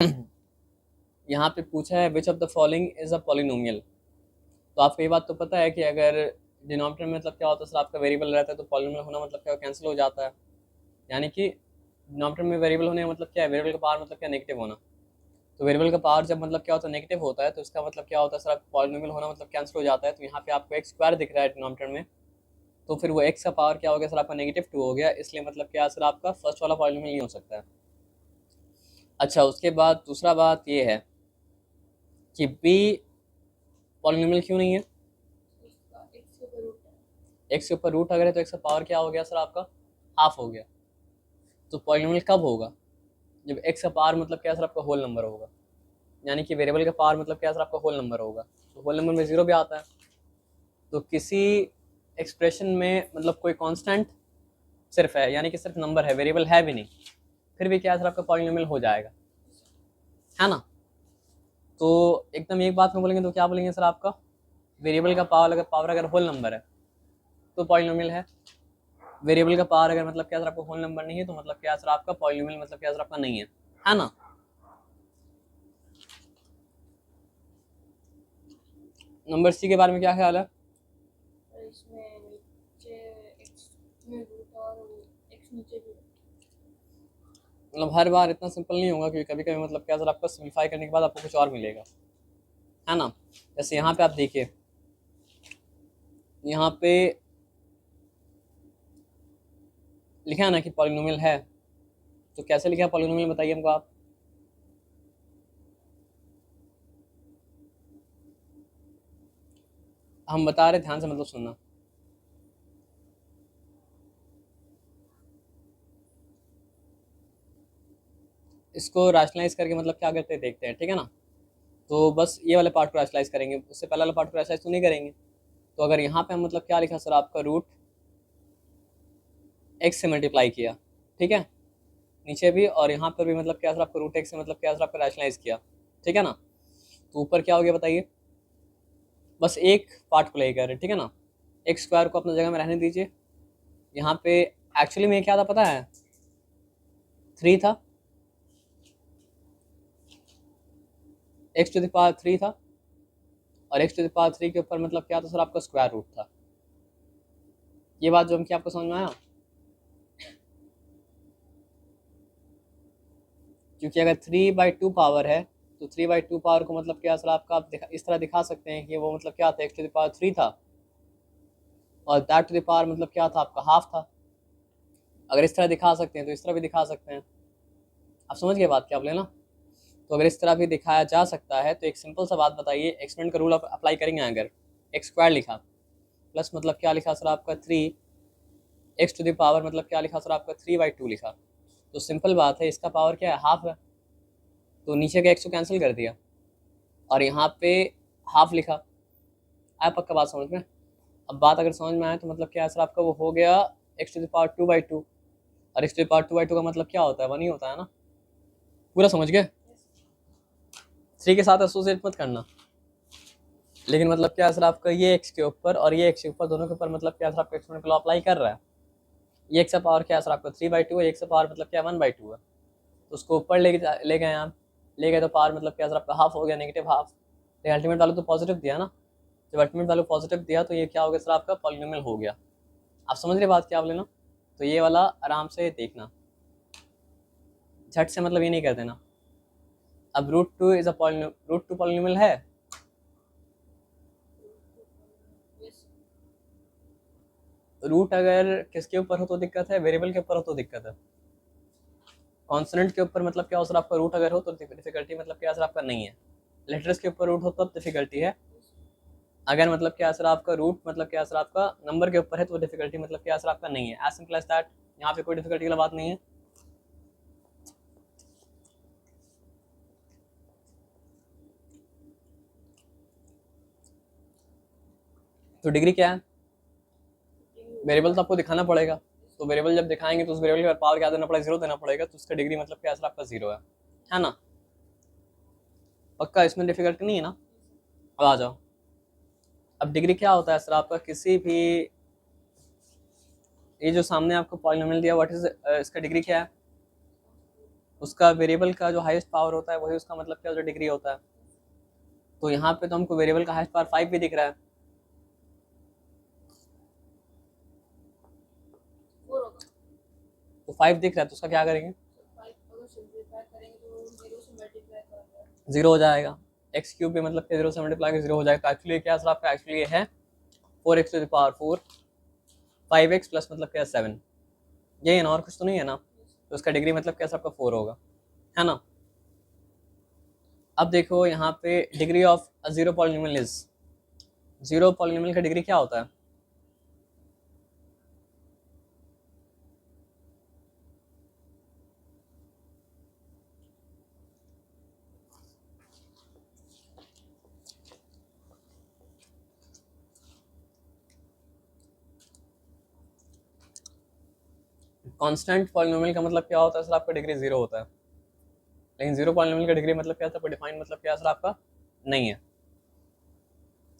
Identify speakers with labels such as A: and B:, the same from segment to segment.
A: यहाँ पे पूछा है which of the following is a polynomial. तो आपको ये बात तो पता है कि अगर डिनोमिनेटर में मतलब क्या होता है सर, आपका वेरिएबल रहता है तो पॉलिनोमियल होना मतलब क्या कैंसिल हो जाता है। यानी कि डिनोमिनेटर में वेरिएबल होने का मतलब क्या है, वेरिएबल का पावर मतलब क्या नेगेटिव होना। तो वेरिएबल का पावर जब मतलब क्या होता है नेगेटिव होता है तो इसका मतलब क्या होता है सर, आपका पॉलिनोमियल होना मतलब कैंसिल हो जाता है। तो यहाँ पे आपको एक्स स्क्वायर दिख रहा है डिनोमिनेटर में, तो फिर वो एक्स का पावर क्या हो गया सर, आपका -2 हो गया, इसलिए मतलब क्या सर आपका फर्स्ट वाला पॉलिनोमियल नहीं हो सकता है। अच्छा, उसके बाद दूसरा बात ये है कि बी पॉलिनोमियल क्यों नहीं है। एक्स के ऊपर रूट अगर है तो एक्स का पावर क्या हो गया सर, आपका हाफ हो गया। तो पॉलिनोमियल कब होगा, जब एक्स का पावर मतलब क्या सर, आपका होल नंबर होगा। यानी कि वेरिएबल का पावर मतलब क्या सर, आपका होल नंबर होगा। तो होल नंबर में जीरो भी आता है। तो किसी एक्सप्रेशन में मतलब कोई कांस्टेंट सिर्फ है, यानी कि सिर्फ नंबर है, वेरिएबल है भी नहीं, फिर भी क्या सर आपका पॉलिनोमियल हो जाएगा, है ना। तो एकदम एक बात में बोलेंगे तो क्या बोलेंगे सर, आपका वेरिएबल का पावर अगर होल नंबर है तो पॉलिनोमियल है। वेरिएबल का पावर अगर मतलब क्या सर आपका होल नंबर नहीं है तो मतलब क्या सर आपका पॉलिनोमियल मतलब क्या सर आपका नहीं है ना। नंबर सी के बारे में क्या ख्याल है। मतलब हर बार इतना सिंपल नहीं होगा, क्योंकि कभी कभी मतलब क्या सर आपका सिंप्लीफाई करने के बाद आपको कुछ और मिलेगा, है ना। जैसे यहाँ पे आप देखिए, यहाँ पे लिखा है ना कि पॉलिनोमियल है, तो कैसे लिखा है पॉलिनोमियल बताइए हमको आप। हम बता रहे, ध्यान से मतलब सुनना। इसको रैशनलाइज करके मतलब क्या करते हैं देखते हैं, ठीक है ना। तो बस ये वाले पार्ट को रैशनलाइज करेंगे, उससे पहले वाला पार्ट को रैशनलाइज तो नहीं करेंगे। तो अगर यहाँ पे हम मतलब क्या लिखा सर, आपका रूट एक्स से मल्टीप्लाई किया, ठीक है, नीचे भी और यहाँ पर भी मतलब क्या सर आपका रूट एक्स से मतलब क्या सर आपका रैशनलाइज किया, ठीक है ना। तो ऊपर क्या हो गया बताइए, बस एक पार्ट को लेकर, ठीक है ना। एक्स स्क्वायर को अपनी जगह में रहने दीजिए। यहाँ पे एक्चुअली में क्या था पता है, 3 था, एक्स टू द पावर 3 था, और एक्स टू द पावर 3 के ऊपर मतलब क्या था सर, आपका स्क्वायर रूट था। ये बात जो हम क्या आपको समझ में आया। क्योंकि अगर 3/2 पावर है तो 3/2 पावर को मतलब क्या सर आपका आप इस तरह दिखा सकते हैं कि वो मतलब क्या था, एक्स टू द पावर 3 था, और दैट टू द पावर मतलब क्या था, आपका हाफ था। अगर इस तरह दिखा सकते हैं तो इस तरह भी दिखा सकते हैं। आप समझ गए बात क्या बोले ना। तो अगर इस तरह भी दिखाया जा सकता है तो एक सिंपल सा बात बताइए, एक्सपेंड का रूल अप्लाई करेंगे। अगर एक्स स्क्वायर लिखा प्लस मतलब क्या लिखा सर आपका 3 एक्स टू द पावर मतलब क्या लिखा सर आपका 3/2 लिखा, तो सिंपल बात है, इसका पावर क्या है, हाफ है। तो नीचे का एक्स को कैंसिल कर दिया और यहाँ पे हाफ लिखा। आया पक्का बात समझ में। अब बात अगर समझ में आए तो मतलब क्या है सर, आपका वो हो गया एक्स टू द पावर 2/2, और एक्स टू द पावर 2/2 का मतलब क्या होता है, 1 ही होता है ना। पूरा समझ गए। 3 के साथ एसोसिएट मत करना। लेकिन मतलब क्या सर आपका ये एक्स के ऊपर और ये एक्स के ऊपर दोनों के ऊपर मतलब क्या सर आपका एक्सपोनेंशियल लॉ अप्लाई कर रहा है। ये एक्स का पावर क्या सर आपका 3/2 है, एक से पावर मतलब क्या 1/2 है। तो उसको ऊपर ले गए आप, ले गए तो पावर मतलब क्या सर आपका हाफ हो गया, नेगेटिव हाफ। तो अल्टीमेट वैल्यू तो पॉजिटिव दिया ना, जब अल्टीमेट वैल्यू पॉजिटिव दिया तो ये क्या हो गया सर, आपका पॉलिनोमियल हो गया। आप समझ रहे बात क्या बोले ना। तो ये वाला आराम से देखना, झट से मतलब ये नहीं कर देना। अब √2 इज अ √2 पॉलिनोमियल है। रूट अगर किसके ऊपर हो तो दिक्कत है, वेरिएबल के ऊपर हो तो दिक्कत है। कॉन्सोनेंट के ऊपर मतलब क्या हो सर आपका रूट अगर हो तो डिफिकल्टी मतलब क्या सर आपका नहीं है। लेटर्स के ऊपर रूट हो तब डिफिकल्टी है। अगर मतलब क्या सर आपका रूट मतलब क्या सर आपका नंबर के ऊपर है तो डिफिकल्टी मतलब क्या सर आपका नहीं है। एज सिंपल एज दैट, यहाँ पे कोई डिफिकल्टी वाला बात नहीं है। तो डिग्री क्या है, वेरिएबल तो आपको दिखाना पड़ेगा। तो वेरिएबल जब दिखाएंगे तो उस वेरिएबल के पावर क्या देना पड़ेगा, 0 देना पड़ेगा, तो उसका डिग्री मतलब क्या सर आपका 0 है ना। पक्का इसमें डिफिकल्टी नहीं है ना। अब आ जाओ, अब डिग्री क्या होता है सर आपका, किसी भी ये जो सामने आपको पॉलिनोमियल दिया व्हाट इज इसका डिग्री क्या है, उसका वेरिएबल का जो हाईएस्ट पावर होता है वही उसका मतलब क्या जो डिग्री होता है। तो यहाँ पे तो हमको वेरिएबल का हाईएस्ट पावर 5 भी दिख रहा है, तो 5 दिख रहा है, तो उसका क्या करेंगे, 0 हो जाएगा। एक्स क्यूब भी मतलब 0 से मल्टीप्लाई 0 हो जाएगा। तो एक्चुअली क्या सर आपका, एक्चुअली ये है 4x to the power 4 5x plus मतलब क्या 7, ये है ना, और कुछ तो नहीं है ना। तो उसका डिग्री मतलब क्या सर आपका 4 होगा, है ना। अब देखो यहाँ पे degree of zero polynomial is, zero polynomial का डिग्री क्या होता है, कांस्टेंट पॉलिनोमियल का मतलब क्या होता है सर आपका, डिग्री 0 होता है। लेकिन जीरो पॉलिनोमियल का डिग्री मतलब क्या सर, डिफाइन मतलब क्या सर आपका नहीं है।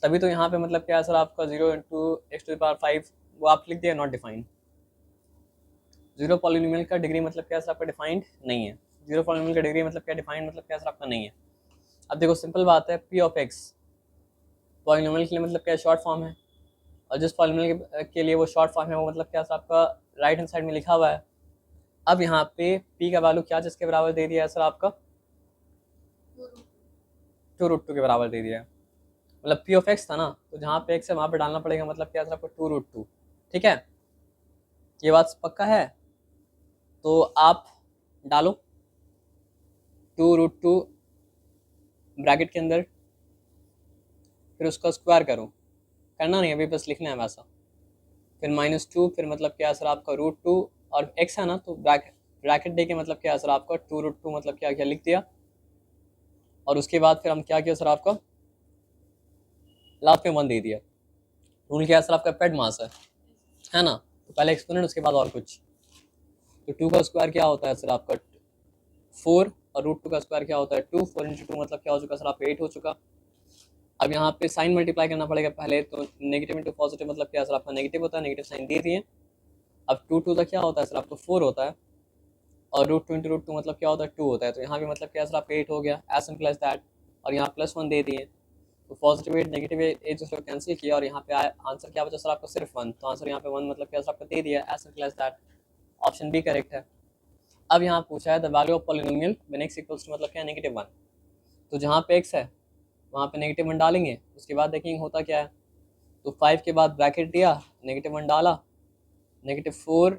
A: तभी तो यहाँ पे मतलब क्या है सर आपका 0 into x to the power 5 वो आप लिख दिया नॉट डिफाइंड। जीरो पॉलिनोमियल का डिग्री मतलब क्या सर आपका डिफाइंड नहीं है। जीरो पॉलिनोमियल का डिग्री मतलब क्या डिफाइंड मतलब क्या सर आपका नहीं है। अब देखो सिंपल बात है, पी ऑफ एक्स पॉलिनोमियल के लिए मतलब क्या शॉर्ट फॉर्म है, और जिस पॉलिनोमियल के लिए वो शॉर्ट फॉर्म है वो मतलब क्या सर आपका राइट हैंड साइड में लिखा हुआ है। अब यहाँ पे पी का वैल्यू क्या जिसके बराबर दे दिया है सर आपका 2√2 के बराबर दे दिया है। मतलब पी ऑफ एक्स था ना, तो जहाँ पे एक्स है वहाँ पे डालना पड़ेगा मतलब क्या सर आपको 2√2। ठीक है, ये बात पक्का है। तो आप डालो 2√2 ब्रैकेट के अंदर, फिर उसका स्क्वायर करो, करना नहीं अभी, बस लिखना है वैसा। फिर -2, फिर मतलब क्या सर आपका √2, और एक्स है ना तो ब्रैकेट दे के मतलब क्या सर आपका 2√2 मतलब क्या क्या लिख दिया। और उसके बाद फिर हम क्या किया सर आपका लास्ट में 1 दे दिया। रूल क्या सर आपका पेड मास है ना। तो पहले एक्सपोनेंट उसके बाद और कुछ। तो 2 का स्क्वायर क्या होता है सर आपका 4, और √2 का स्क्वायर क्या होता है 2, 4 इंटू 2 मतलब क्या हो चुका सर आपका 8 हो चुका। अब यहाँ पे साइन मल्टीप्लाई करना पड़ेगा पहले, तो नेगेटिव इंटू पॉजिटिव मतलब क्या सर आपका नेगेटिव होता है, नेगेटिव साइन दे दिए। अब 2 का क्या होता है सर आपका 4 होता है, और √2 इंटू √2 मतलब क्या होता है 2 होता है। तो यहाँ पे मतलब क्या सर आपका 8 हो गया, एज सिंपल एज दैट। और यहाँ +1 दे दिए, तो पॉजिटिव 8 नेगेटिव 8 जो कैंसिल किया, और यहाँ पे आंसर क्या बचा सर आपका सिर्फ 1। तो आंसर यहाँ पे 1 मतलब क्या सर आपका दे दिया, as simple as that. Option B correct है। अब यहाँ पूछा है the value of polynomial when x equals to मतलब क्या -1। तो जहाँ पे x है वहाँ पे -1 डालेंगे, उसके बाद देखेंगे होता क्या है। तो 5 के बाद ब्रैकेट दिया, -1 डाला, -4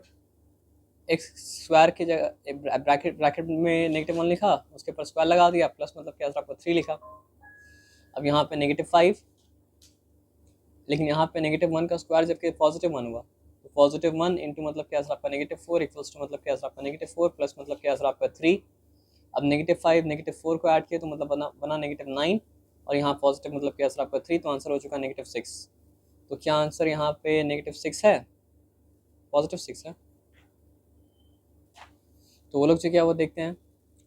A: एक्स स्क्वायर की जगह ब्रैकेट में -1 लिखा, उसके ऊपर स्क्वायर लगा दिया, प्लस मतलब क्या आपको 3 लिखा। अब यहाँ पे -5, लेकिन यहाँ पे -1 का स्क्वायर जबकि +1 हुआ, तो +1 इंटू मतलब क्या आपका -4 इक्वल्स टू मतलब क्या आपका -4 प्लस मतलब क्या आपका 3। अब -5 -4 को ऐड किया तो मतलब बना -9, और यहाँ पॉजिटिव मतलब क्या सर आपका 3, तो आंसर हो चुका -6। तो क्या आंसर यहाँ पे -6 है, +6 है। तो वो लोग जो क्या वो देखते हैं,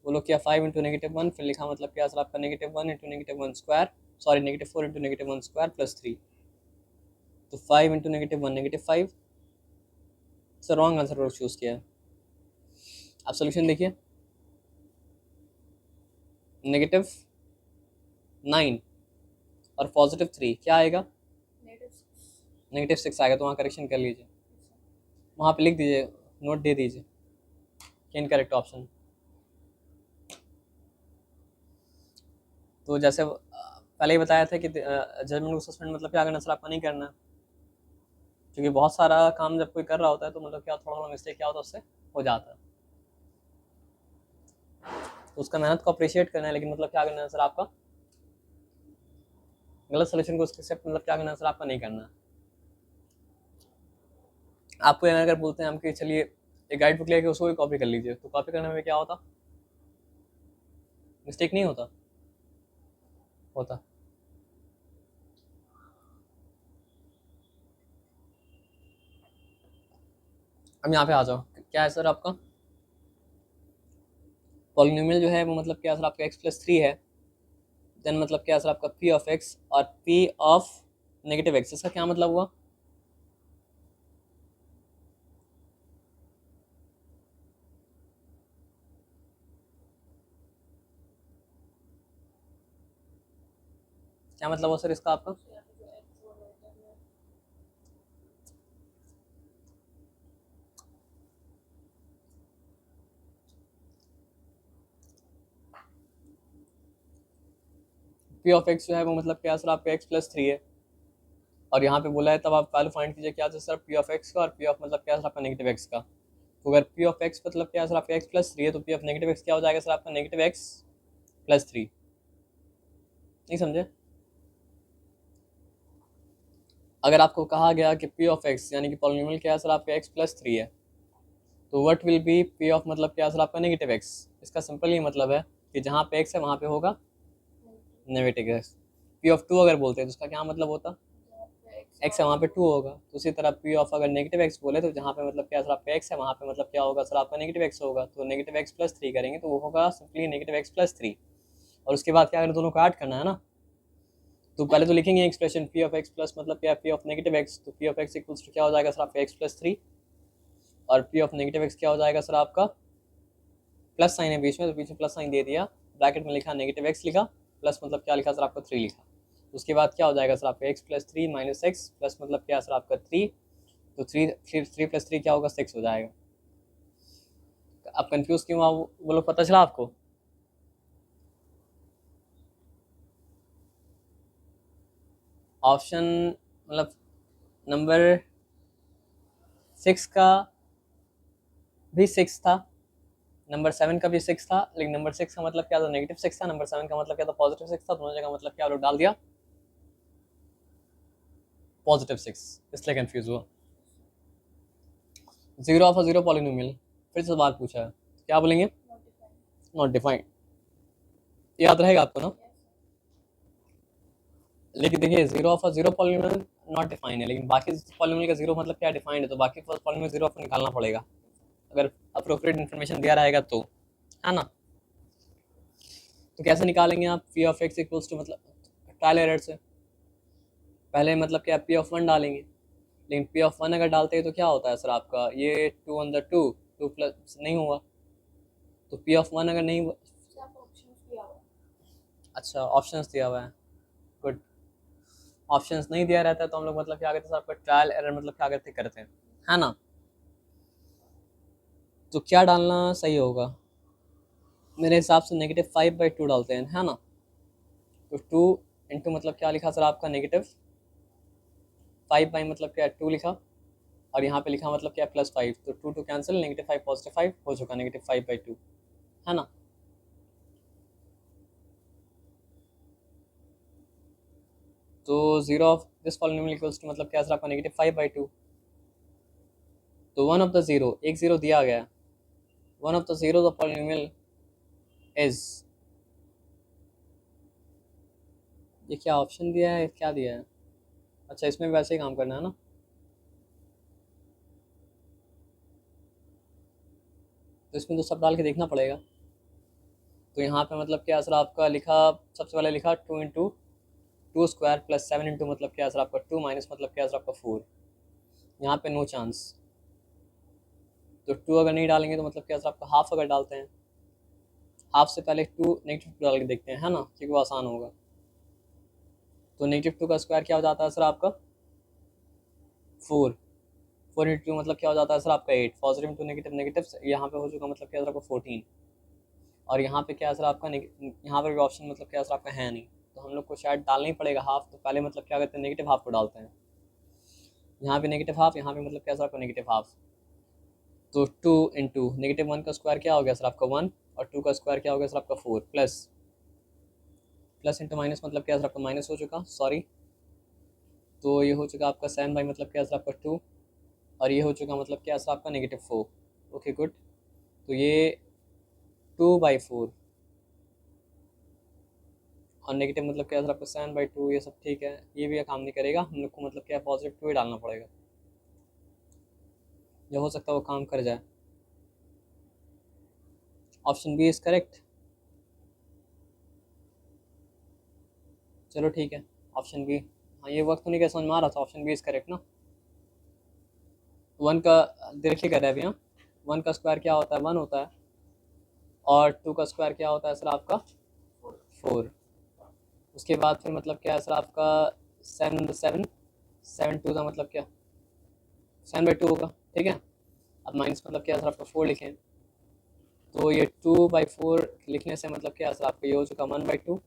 A: वो लोग क्या 5 इंटू -1 फिर लिखा मतलब क्या सर आपका -1 into -1 square, sorry -4 into -1 square plus 3। तो 5 इंटू -1 -5, सर रॉन्ग आंसर लोग चूज़ किया है। अब सोल्यूशन देखिए, -9 और +3 क्या आएगा, -6 आएगा। तो वहाँ करेक्शन कर लीजिए, वहाँ पे लिख दीजिए, नोट दे दीजिए कि इनकरेक्ट ऑप्शन। तो जैसे पहले ही बताया था कि जजमेंट को सस्पेंड मतलब क्या करना सर आपका नहीं करना, क्योंकि बहुत सारा काम जब कोई कर रहा होता है तो मतलब क्या थोड़ा थोड़ा मिस्टेक क्या होता है उससे हो जाता है। तो उसका मेहनत को अप्रिशिएट करना है, लेकिन मतलब क्या करना है सर आपका गलत सोल्यूशन को एक्सेप्ट मतलब क्या करना है सर आपका नहीं करना। आपको अगर बोलते हैं हम कि चलिए एक गाइड बुक लेके उसको भी कॉपी कर लीजिए, तो कॉपी करने में क्या होता, मिस्टेक नहीं होता, होता। अब यहाँ पे आ जाओ, क्या है सर आपका पॉलिनोमियल जो है वो मतलब क्या सर आपका x+3 है। देन मतलब क्या सर आपका p ऑफ x और p ऑफ -x, इसका क्या मतलब हुआ, क्या मतलब हो सर इसका आपका? पी ऑफ एक्स जो है वो मतलब क्या सर आपका x+3 है, और यहाँ पे बोला है तब आप वैल्यू फाइंड कीजिए क्या सर पी ऑफ एक्स का और पी ऑफ मतलब क्या सर आपका नेगेटिव एक्स का। तो अगर पी ऑफ एक्स मतलब क्या सर आपका x+3 है तो पी ऑफ नेगेटिव एक्स क्या हो जाएगा सर आपका नेगेटिव x+3। नहीं समझे? अगर आपको कहा गया कि पी ऑफ एक्स यानी कि पॉलिनोमियल क्या है सर आपका x+3 है, तो what will be P of मतलब क्या सर आपका नेगेटिव एक्स। इसका सिंपल ये मतलब है कि जहाँ पे एक्स है वहाँ पे होगा negative x. P of two अगर बोलते हैं तो उसका क्या मतलब होता, एक्स है वहाँ पे टू होगा। तो उसी तरह पी ऑफ अगर नेगेटिव एक्स बोले तो जहाँ पे मतलब क्या सर आपका एक्स है वहाँ पे मतलब क्या होगा सर आपका नेगेटिव एक्स होगा। तो नेगेटिव x+3 करेंगे तो वो होगा सिंपली नेगेटिव x+3, और उसके बाद क्या करें दोनों को ऐड करना है ना। तो पहले तो लिखेंगे expression P of x plus मतलब क्या पी ऑफ नेगेटिव एक्स, तो P of x equals to क्या हो जाएगा सर आपका x+3, और पी ऑफ नेगेटिव एक्स क्या हो जाएगा सर आपका, प्लस साइन है बीच में तो बीच में प्लस साइन दे दिया, ब्रैकेट में लिखा नेगेटिव एक्स लिखा, प्लस मतलब क्या लिखा सर आपका 3 लिखा। उसके बाद क्या हो जाएगा सर आपका x+3 माइनस एक्स प्लस मतलब क्या सर आपका 3, तो 3 + 3 क्या होगा 6 हो जाएगा। अब कंफ्यूज क्यों हुआ वो लोग पता चला आपको? ऑप्शन मतलब नंबर 6 का भी 6 था, नंबर 7 का भी 6 था, लेकिन नंबर 6 का मतलब क्या था -6 था, नंबर 7 का मतलब क्या था +6 था। दोनों जगह मतलब क्या लोग डाल दिया +6, इसलिए कंफ्यूज हुआ। Zero of a zero polynomial, फिर से सवाल पूछा है क्या बोलेंगे? Not defined. याद रहेगा आपको ना? लेकिन देखिए zero of a zero polynomial not defined है, लेकिन बाकी पॉलिनोमियल का जीरो मतलब क्या डिफाइंड है, तो बाकी पॉलिनोमियल जीरो आपको निकालना पड़ेगा अगर अप्रोप्रिएट इन्फॉर्मेशन दिया रहेगा तो, है ना। तो कैसे निकालेंगे आप P of x equals to मतलब ट्रायल एरर से, पहले मतलब क्या पी ऑफ वन डालेंगे, लेकिन पी ऑफ वन अगर डालते हैं तो क्या होता है सर आपका ये 2 × 2 प्लस नहीं हुआ, तो पी ऑफ वन अगर नहीं हुआ, अच्छा ऑप्शंस दिया हुआ है, गुड। ऑप्शंस नहीं दिया रहता है तो हम लोग मतलब क्या करते हैं आपका ट्रायल एरर मतलब क्या करते हैं, है ना। तो क्या डालना सही होगा मेरे हिसाब से -5/2 डालते हैं, है ना। तो 2 इंटू मतलब क्या लिखा सर आपका -5 बाई मतलब क्या 2 लिखा, और यहाँ पे लिखा मतलब क्या +5, तो 2 2 कैंसिल, -5 +5 हो चुका -5/2, है ना। तो zero of this polynomial equals to मतलब क्या सर आपका -5/2। तो वन ऑफ द जीरो, एक जीरो दिया गया, one of the zero the polynomial is, ये क्या ऑप्शन दिया है क्या दिया है, अच्छा इसमें वैसे ही काम करना है ना। तो इसमें तो सब डाल के देखना पड़ेगा। तो यहाँ पे मतलब क्या सर आपका लिखा, सबसे पहले लिखा 2 × 2² + 7 इंटू मतलब क्या सर आपका 2 माइनस मतलब क्या सर आपका 4, यहाँ पे नो चांस। तो 2 अगर नहीं डालेंगे तो मतलब क्या सर आपका हाफ अगर डालते हैं, हाफ से पहले 2 -2 डाल के देखते हैं, है ना, क्योंकि वो आसान होगा। तो -2 का स्क्वायर क्या हो जाता है सर आपका 4, 4 × 2 मतलब क्या हो जाता है सर आपका 8, पॉजिटिव इंटू नेगेटिव, नेगेटिव यहाँ पे हो चुका मतलब क्या सर आपका 14, और यहाँ पे क्या सर आपका यहाँ पर भी ऑप्शन मतलब क्या सर आपका है नहीं, तो हम लोग को शायद डालना ही पड़ेगा हाफ। तो पहले मतलब क्या करते हैं नेगेटिव हाफ को डालते हैं, यहाँ पे नेगेटिव हाफ, यहाँ पे मतलब क्या सर आपका नेगेटिव हाफ। तो 2 इंटू -1 का स्क्वायर क्या हो गया सर आपका 1, और 2 का स्क्वायर क्या हो गया सर आपका 4, प्लस इंटू माइनस मतलब क्या सर आपका माइनस हो चुका, सॉरी। तो ये हो चुका आपका 7 बाई मतलब क्या सर आपका 2, और ये हो चुका मतलब क्या सर आपका -4, ओके गुड। तो ये 2/4 और नेगेटिव मतलब क्या सर आपका 7/2, ये सब ठीक है, ये भी काम नहीं करेगा, हम लोग को मतलब क्या पॉजिटिव 2 ही डालना पड़ेगा, जो हो सकता है वो काम कर जाए। Option B is correct. चलो ठीक है, ऑप्शन बी, हाँ ये वक्त तो नहीं क्या समझ में आ रहा था, ऑप्शन बी इज़ करेक्ट ना। वन का देखिए कर रहे हैं अभी, हाँ, वन का स्क्वायर क्या होता है 1 होता है, और 2 का स्क्वायर क्या होता है सर आपका 4, उसके बाद फिर मतलब क्या है सर आपका 7/7 का मतलब क्या 7/2 होगा, ठीक है। अब माइनस मतलब क्या है सर आपका 4 लिखें, तो ये 2/4 लिखने से मतलब क्या है सर आपका ये हो चुका 1/2,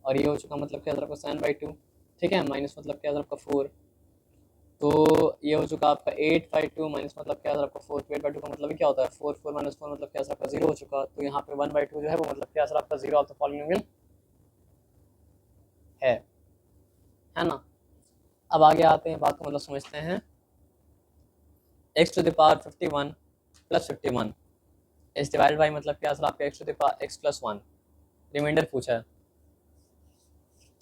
A: और ये हो चुका मतलब क्या है सर आपका 7/2, ठीक है। माइनस मतलब क्या है सर आपका 4, तो ये हो चुका आपका 8/2 माइनस मतलब क्या है सर आपका 4, तो 8/2 का मतलब क्या होता है 4 माइनस 4 मतलब क्या है सर आपका 0 हो चुका, तो यहाँ पे 1/2 जो है वो मतलब क्या है सर आपका 0 ऑफ द पॉलिनोमियल है ना। अब आगे आते हैं, बात को मतलब समझते हैं। x⁻51 + 51 इज डिवाइडेड बाई मतलब क्या सर आपका x + 1 रिमाइंडर पूछा है,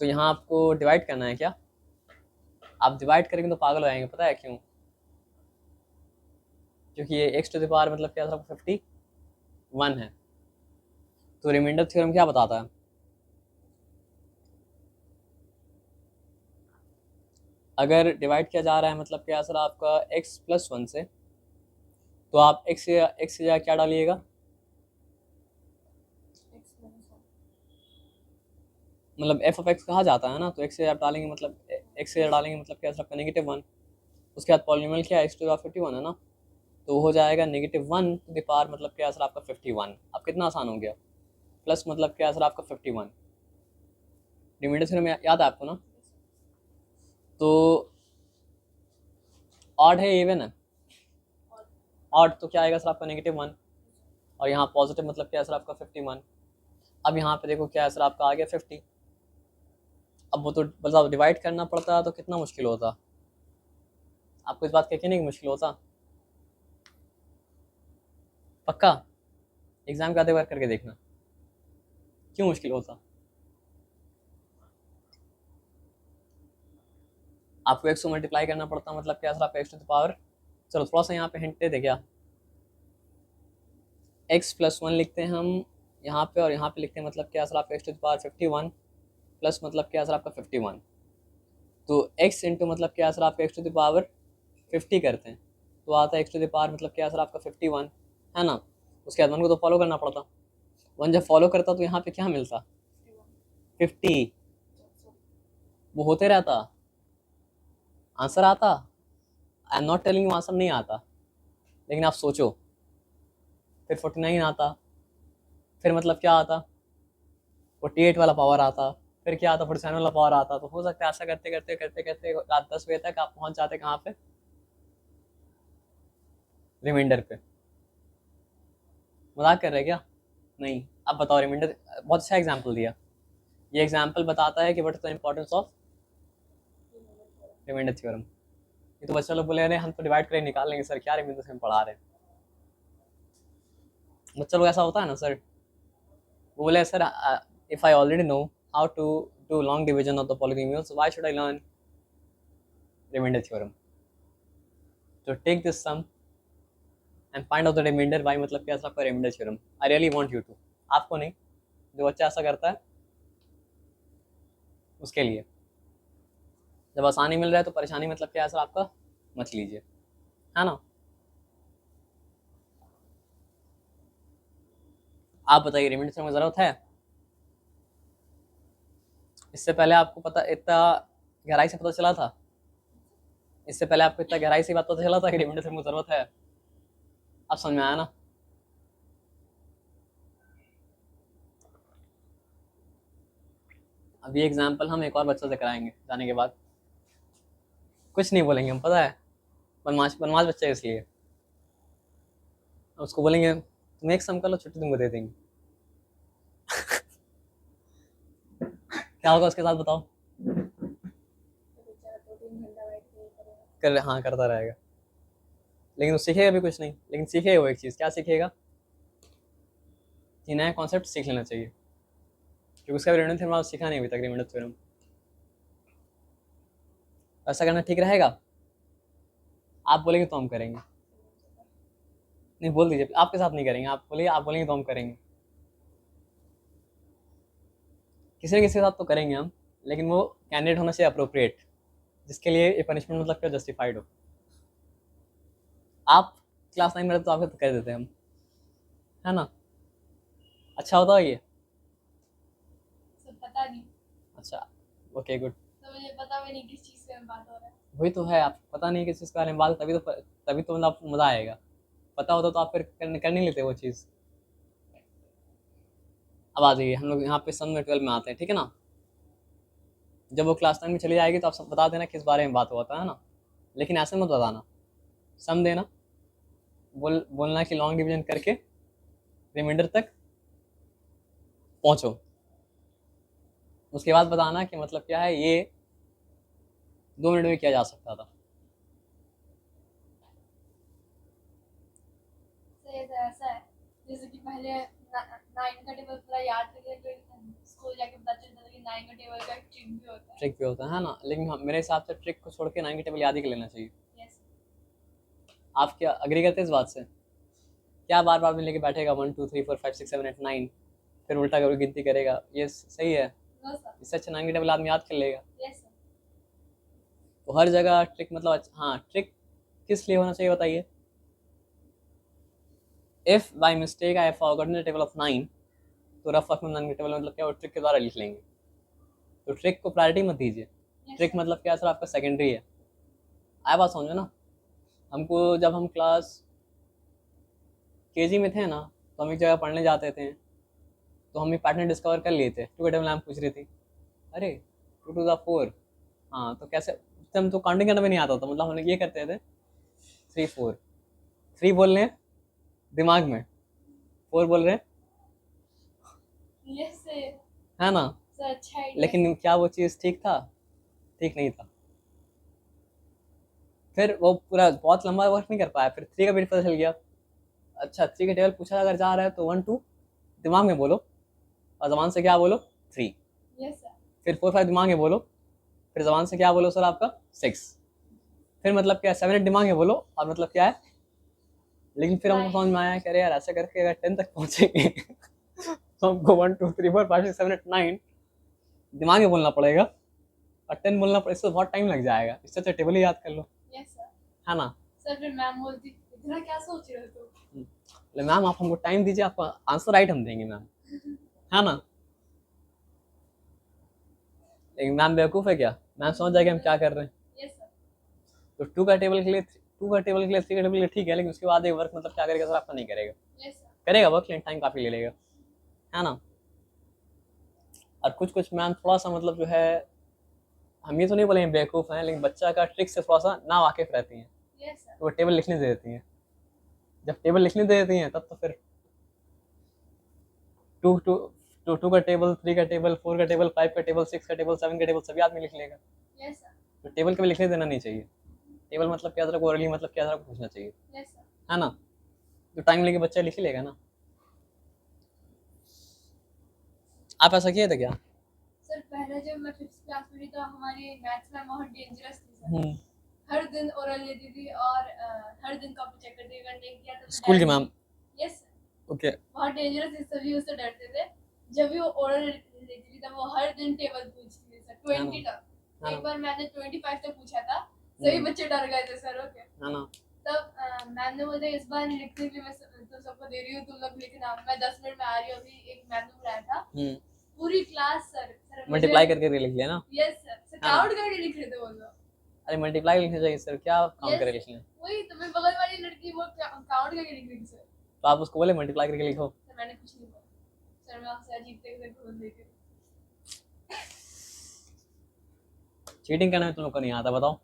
A: तो यहाँ आपको डिवाइड करना है क्या। आप डिवाइड करेंगे तो पागल हो जाएंगे, पता है क्यों, क्योंकि ये x⁻ मतलब क्या सर आपका 51 है। तो रिमाइंडर थ्योरम क्या बताता है, अगर डिवाइड किया जा रहा है मतलब क्या सर आपका x+1 से, तो आप x से जगह क्या डालिएगा, मतलब f(x) कहा जाता है ना, तो x से आप डालेंगे मतलब x से डालेंगे मतलब क्या सर आपका -1। उसके बाद पॉलिनोमियल क्या है x⁻51 है ना, तो हो जाएगा -1 मतलब क्या सर आपका 51। अब कितना आसान हो गया, प्लस मतलब क्या सर आपका 51। रिमाइंडर थ्योरम याद है आपको ना, तो ऑड है इवन है, ऑड तो क्या आएगा सर आपका -1, और यहाँ पॉजिटिव मतलब क्या है सर आपका 51। अब यहाँ पे देखो क्या है सर आपका आ गया 50। अब वो तो मतलब डिवाइड करना पड़ता है तो कितना मुश्किल होता, आपको इस बात का यकीन नहीं मुश्किल होता, पक्का एग्जाम के आधे बार करके देखना क्यों मुश्किल होता। आपको 100 मल्टीप्लाई करना पड़ता मतलब क्या सर आपका x⁻, चलो थोड़ा सा यहाँ पे हिंट दे दे क्या, x+1 लिखते हैं हम यहाँ पे, और यहाँ पे लिखते हैं मतलब क्या सर आपका x⁻51 प्लस मतलब क्या सर आपका 51, तो x इंटू मतलब क्या सर आपका x⁻50 करते हैं, तो आता है x⁻ मतलब क्या सर आपका 51 है ना। उसके बाद 1 को तो फॉलो करना पड़ता, 1 जब फॉलो करता तो यहाँ पे क्या मिलता 50, वो होते रहता, आंसर आता। I am not telling you answer नहीं आता, लेकिन आप सोचो, फिर 49 आता, फिर मतलब क्या आता 48 वाला पावर आता, फिर क्या आता 47 वाला पावर आता, तो हो सकता है ऐसा करते करते करते करते रात 10 बजे तक आप पहुंच जाते कहाँ पे, रिमाइंडर पे। मजाक कर रहे क्या, नहीं। अब बताओ रिमाइंडर, बहुत अच्छा एग्जाम्पल दिया, ये एग्जाम्पल बताता है कि what is the importance of remainder theorem. ये तो बच्चे लोग बोले अरे हम तो डिवाइड करके निकाल लेंगे सर, क्या रिमाइंडर थ्योरम पढ़ा रहे हैं। बच्चा लोग ऐसा होता है ना सर, वो बोले sir if I already know how to do long division of the polynomials why should I learn remainder theorem, तो take this sum and find out the remainder by मतलब क्या आपका remainder theorem. I really want you to, आपको नहीं, जो बच्चा ऐसा करता है उसके लिए, जब आसानी मिल रहा है तो परेशानी मतलब क्या सर आपका मत लीजिए, है ना। आप बताइए रिमाइंडर थ्योरम की जरूरत है, इससे पहले आपको पता इतना गहराई से पता चला था, इससे पहले आपको इतना गहराई से बात पता चला था कि रिमाइंडर थ्योरम की जरूरत है, अब समझ में आया ना। अब ये एग्जाम्पल हम एक और बच्चे से कराएंगे जाने के बाद, कुछ नहीं बोलेंगे हम, पता है बनमाश बनमाश बच्चा है इसलिए, उसको बोलेंगे तुम एक सम कर लो छुट्टी तुमको दे देंगे। क्या होगा उसके साथ बताओ, कर हाँ करता रहेगा, लेकिन वो सीखेगा भी कुछ नहीं, लेकिन सीखेगा वो एक चीज़, क्या सीखेगा कि नया कॉन्सेप्ट सीख लेना चाहिए, क्योंकि उसका रिमाइंडर थ्योरम आप सीखा नहीं अभी तक रिमाइंडर थ्योरम। ऐसा करना ठीक रहेगा, आप बोलेंगे तो हम करेंगे, नहीं बोल दीजिए आपके साथ नहीं करेंगे, आप बोलिए, आप बोलेंगे तो हम करेंगे, किसी न किसी के साथ तो करेंगे हम, लेकिन वो कैंडिडेट होना चाहिए अप्रोप्रिएट, जिसके लिए ये पनिशमेंट मतलब क्या जस्टिफाइड हो। आप क्लास 9 में रहते तो आपको तो कर देते हम, है ना, अच्छा होता है ये,
B: सब पता नहीं,
A: अच्छा, ओके गुड।
B: तो मुझे पता भी नहीं किस चीज़ पे बात हो रहा है।
A: वही तो है, आप पता नहीं किस चीज़ के बारे में बात, तभी तो मतलब आपको मज़ा आएगा। पता होता तो आप फिर कर नहीं लेते वो चीज़। अब आ जाइए, हम लोग यहाँ पे सन में 12 में आते हैं, ठीक है ना। जब वो क्लास 9 में चली जाएगी तो आप सब बता देना किस बारे में बात हुआ था, है ना। लेकिन ऐसे मत बताना, सम देना, बोलना कि लॉन्ग डिवीजन करके रिमाइंडर तक पहुँचो। उसके बाद बताना कि मतलब क्या है, ये 2 मिनट में किया जा सकता था।
B: सही तो ऐसा है जैसे कि पहले 9 का टेबल पूरा याद करके फिर स्कूल जाके पता चलता था कि 9 का टेबल का ट्रिक भी होता है।
A: ट्रिक भी होता है ना, लेकिन मेरे हिसाब से ट्रिक को छोड़ के 9 की टेबल याद ही कर लेना चाहिए।
B: यस।
A: आप क्या अग्री करते हैं इस बात से? क्या बार बार में लेके बैठेगा 1 2 3 4 5 6 7 8 9, फिर उल्टा करके गिनती करेगा, ये सही है?
B: No sir.
A: इससे अच्छा 9 की टेबल आदमी याद कर लेगा।
B: Yes sir.
A: तो हर जगह ट्रिक मतलब हाँ, ट्रिक किस लिए होना चाहिए बताइए? If by mistake I forgotten the table of 9, तो रफ वर्क में 9 की टेबल मतलब क्या, वो ट्रिक के द्वारा लिख लेंगे। तो ट्रिक को प्रायोरिटी मत दीजिए। ट्रिक मतलब क्या सर, आपका सेकेंडरी है। आया बात समझो ना। हमको जब हम क्लास केजी में थे ना, तो हम एक जगह पढ़ने जाते थे, तो हम ये पैटर्न डिस्कवर कर लिए थे। 2 का टेबल मैम पूछ रही थी, अरे 2 टू द 4, हाँ तो कैसे, उस टाइम तो काउंटिंग करना भी नहीं आता था, मतलब हम लोग ये करते थे 3 4, 3 बोल रहे हैं दिमाग में, 4 बोल रहे हैं,
B: यस सर।
A: है ना।
B: सर अच्छा आइडिया।
A: लेकिन क्या वो चीज़ ठीक था? ठीक नहीं था। फिर वो पूरा बहुत लंबा वर्क नहीं कर पाया, फिर 3 का भी पता चल गया। अच्छा 3 का टेबल पूछा अगर जा रहा है तो 1 2 दिमाग में बोलो, और जबान से क्या बोलो 3,
B: यस सर।
A: फिर 4 5 दिमाग में बोलो, फिर जबान से क्या बोलो सर आपका 6, फिर मतलब क्या 7 8 दिमाग में बोलो, और मतलब क्या है। लेकिन फिर हमको समझ में आया कि अरे यार ऐसे करके अगर 10 तक पहुंचेंगे तो हमको 1 2 3 4 5 6 7 8 9 दिमाग में बोलना पड़ेगा, और 10 बोलना पड़ेगा, इससे बहुत टाइम लग जाएगा। इससे अच्छा टेबल ही याद कर लो,
B: यस सर।
A: है ना।
B: सर फिर मैम बोलती इतना क्या सोच रहे हो तुम?
A: मैम आप हमको टाइम दीजिए, आपको आंसर राइट हम देंगे मैम, है ना। लेकिन मैम बेवकूफ़ है क्या? मैम समझ जाएगी हम क्या कर रहे हैं।
B: Yes sir.
A: तो 2 का टेबल के लिए 2 का टेबल के लिए 3 का टेबल के लिए ठीक है, लेकिन उसके बाद एक वर्क मतलब क्या करेगा सर आपका, नहीं करेगा।
B: Yes sir.
A: करेगा वर्क, लेकिन टाइम काफ़ी ले लेगा, है ना। और कुछ कुछ मैम थोड़ा सा मतलब जो है, हम ये तो नहीं बोलेंगे बेवकूफ़ हैं, लेकिन बच्चा का ट्रिक से थोड़ा सा ना वाकिफ रहती हैं,
B: यस सर।
A: तो वो टेबल लिखने दे देती हैं। जब टेबल लिखने दे देती हैं तब तो फिर 2 2 2 का टेबल, 3 का टेबल, 4 का टेबल, 5 का टेबल, 6 का टेबल, 7 का टेबल सभी आदमी लिख लेगा।
B: Yes sir.
A: तो टेबल कभी लिखने देना नहीं चाहिए। टेबल मतलब क्या तरह को ओरली मतलब क्या तरह को पूछना चाहिए,
B: यस सर।
A: है ना। तो टाइम लेके बच्चा लिख ही लेगा ना। आप ऐसा किए थे क्या?
B: सर पहले जब मैं 5th क्लास में थी तो हमारी मैथ्स मैम बहुत डेंजरस थी सर। हर दिन ओरल लेती थी और हर दिन कॉपी चेक करती थी, अगर नहीं किया तो
A: स्कूल की मैम?
B: Yes sir.
A: ओके।
B: बहुत डेंजरस थी, सभी उससे डरते थे। जब भी वो ओरल लेती थी तब वो हर दिन टेबल पूछती थी सर 20 तक। एक बार मैंने 25 तक पूछा था, सभी बच्चे डर गए थे सर। ओके,
A: है ना।
B: तब मैम ने बोला इस बार लिखने के लिए मैं तो सबको दे रही हूँ, तुम लोग लिखना। मैं 10 मिनट में आ रही हूँ, अभी एक मैम ने बुलाया था। पूरी क्लास सर
A: मल्टीप्लाई करके लिख लिया ना।
B: यस सर, काउंट करके लिख रहे थे वो लोग।
A: अरे मल्टीप्लाई लिखना चाहिए सर, क्या काउंट करके लिखना है?
B: वही तो, मैं बगल वाली लड़की वो काउंट करके लिख रही थी सर।
A: तो आप उसको बोले मल्टीप्लाई करके लिखो।
B: सर मैंने कुछ नहीं बोला सर, मैं आपसे अजीब तरीके से घूम लेती हूँ।
A: चीटिंग करना तुम लोग को नहीं आता, बताओ।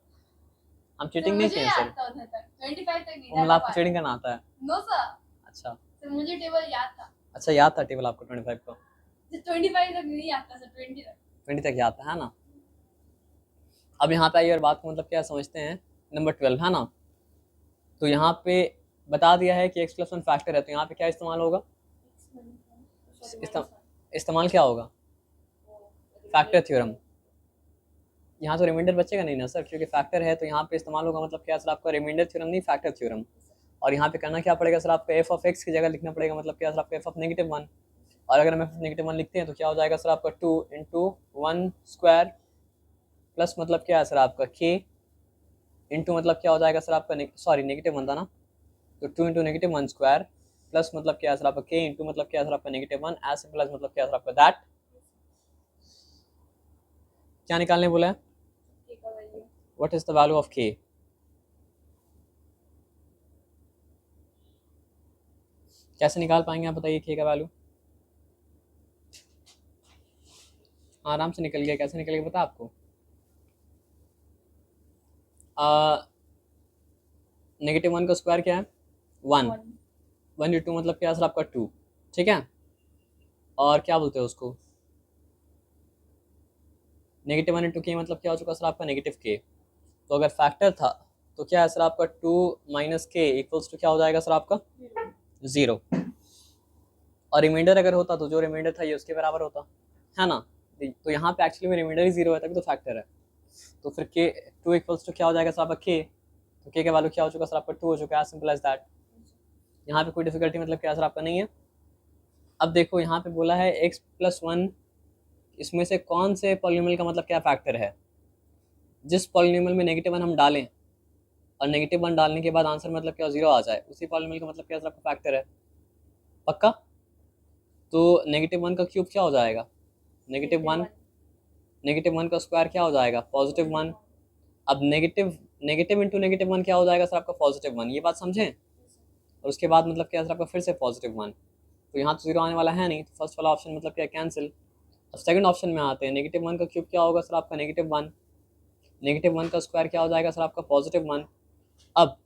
A: हम चीटिंग नहीं किए सर।
B: 25 तक नहीं
A: मतलब आपको चीटिंग करना आता है?
B: No sir.
A: अच्छा
B: सर मुझे टेबल याद था।
A: अच्छा, याद था टेबल आपको 25 का?
B: 25 तक नहीं आता सर,
A: 20 तक याद था, है ना। अब यहाँ पे आइए और बात को मतलब क्या समझते हैं, नंबर 12, है ना। तो यहाँ पे बता दिया है कि x+1 फैक्टर है, तो यहाँ पे क्या इस्तेमाल होगा? इस्तेमाल क्या होगा? Factor theorem. यहाँ तो रिमाइंडर बचेगा नहीं ना सर, क्योंकि फैक्टर है, तो यहाँ पे इस्तेमाल होगा मतलब क्या सर आपका, रिमाइंडर थ्योरम नहीं, फैक्टर थ्योरम। और यहाँ पे करना क्या पड़ेगा सर आपका, एफ ऑफ एक्स की जगह लिखना पड़ेगा मतलब क्या सर आपका, एफ ऑफ -1। और अगर हम एफ ऑफ -1 लिखते हैं तो क्या हो जाएगा सर आपका 2 × 1 स्क्वायर प्लस मतलब क्या है सर आपका k इंटू मतलब क्या हो जाएगा सर आपका, सॉरी -1 था ना, तो 2 × -1 स्क्वायर प्लस मतलब क्या है सर आपका k इंटू मतलब क्या है सर आपका -1 एज सिंपल एज मतलब क्या है सर आपका दैट। क्या निकालने बोला है?
B: k का value
A: what is the value of k? कैसे निकाल पाएंगे आप बताइए k का वैल्यू? आराम से निकल गया, कैसे निकल गया पता आपको? -1 का स्क्वायर क्या है? 1। 1 मतलब क्या सर आपका 2, ठीक है। और क्या बोलते हैं उसको, -1 मतलब क्या हो चुका सर आपका -k। तो अगर फैक्टर था तो क्या है सर आपका 2 - k इक्वल्स टू क्या हो जाएगा सर आपका 0। और रिमाइंडर अगर होता तो जो रिमाइंडर था ये उसके बराबर होता है ना। तो यहाँ पे एक्चुअली में रिमाइंडर ही 0 है तभी तो फैक्टर है। तो फिर k 2 इक्वल्स टू क्या हो जाएगा सर आपका k। तो k का वैल्यू क्या हो चुका सर आपका 2 हो चुका है, सिंपल एज दैट। यहाँ पे कोई डिफिकल्टी मतलब क्या सर आपका नहीं है। अब देखो यहाँ पे बोला है x+1, इसमें से कौन से पॉलिनोमियल का मतलब क्या फैक्टर है। जिस पॉलिनोमियल में -1 हम डालें और -1 डालने के बाद आंसर मतलब क्या 0 आ जाए, उसी पॉलिनोमियल का मतलब क्या सर आपका फैक्टर है। पक्का? तो -1 का क्यूब क्या हो जाएगा? -1। -1 का स्क्वायर क्या हो जाएगा? +1। अब नेगेटिव नेगेटिव इंटू -1 क्या हो जाएगा सर आपका +1। ये बात समझें। और उसके बाद मतलब क्या सर आपका फिर से +1। तो यहाँ तो 0 आने वाला है नहीं, तो फर्स्ट वाला ऑप्शन मतलब क्या कैंसिल। अब सेकंड ऑप्शन में आते हैं, -1 का क्यूब क्या होगा सर आपका -1। -1 का स्क्वायर क्या हो जाएगा सर आपका +1। अब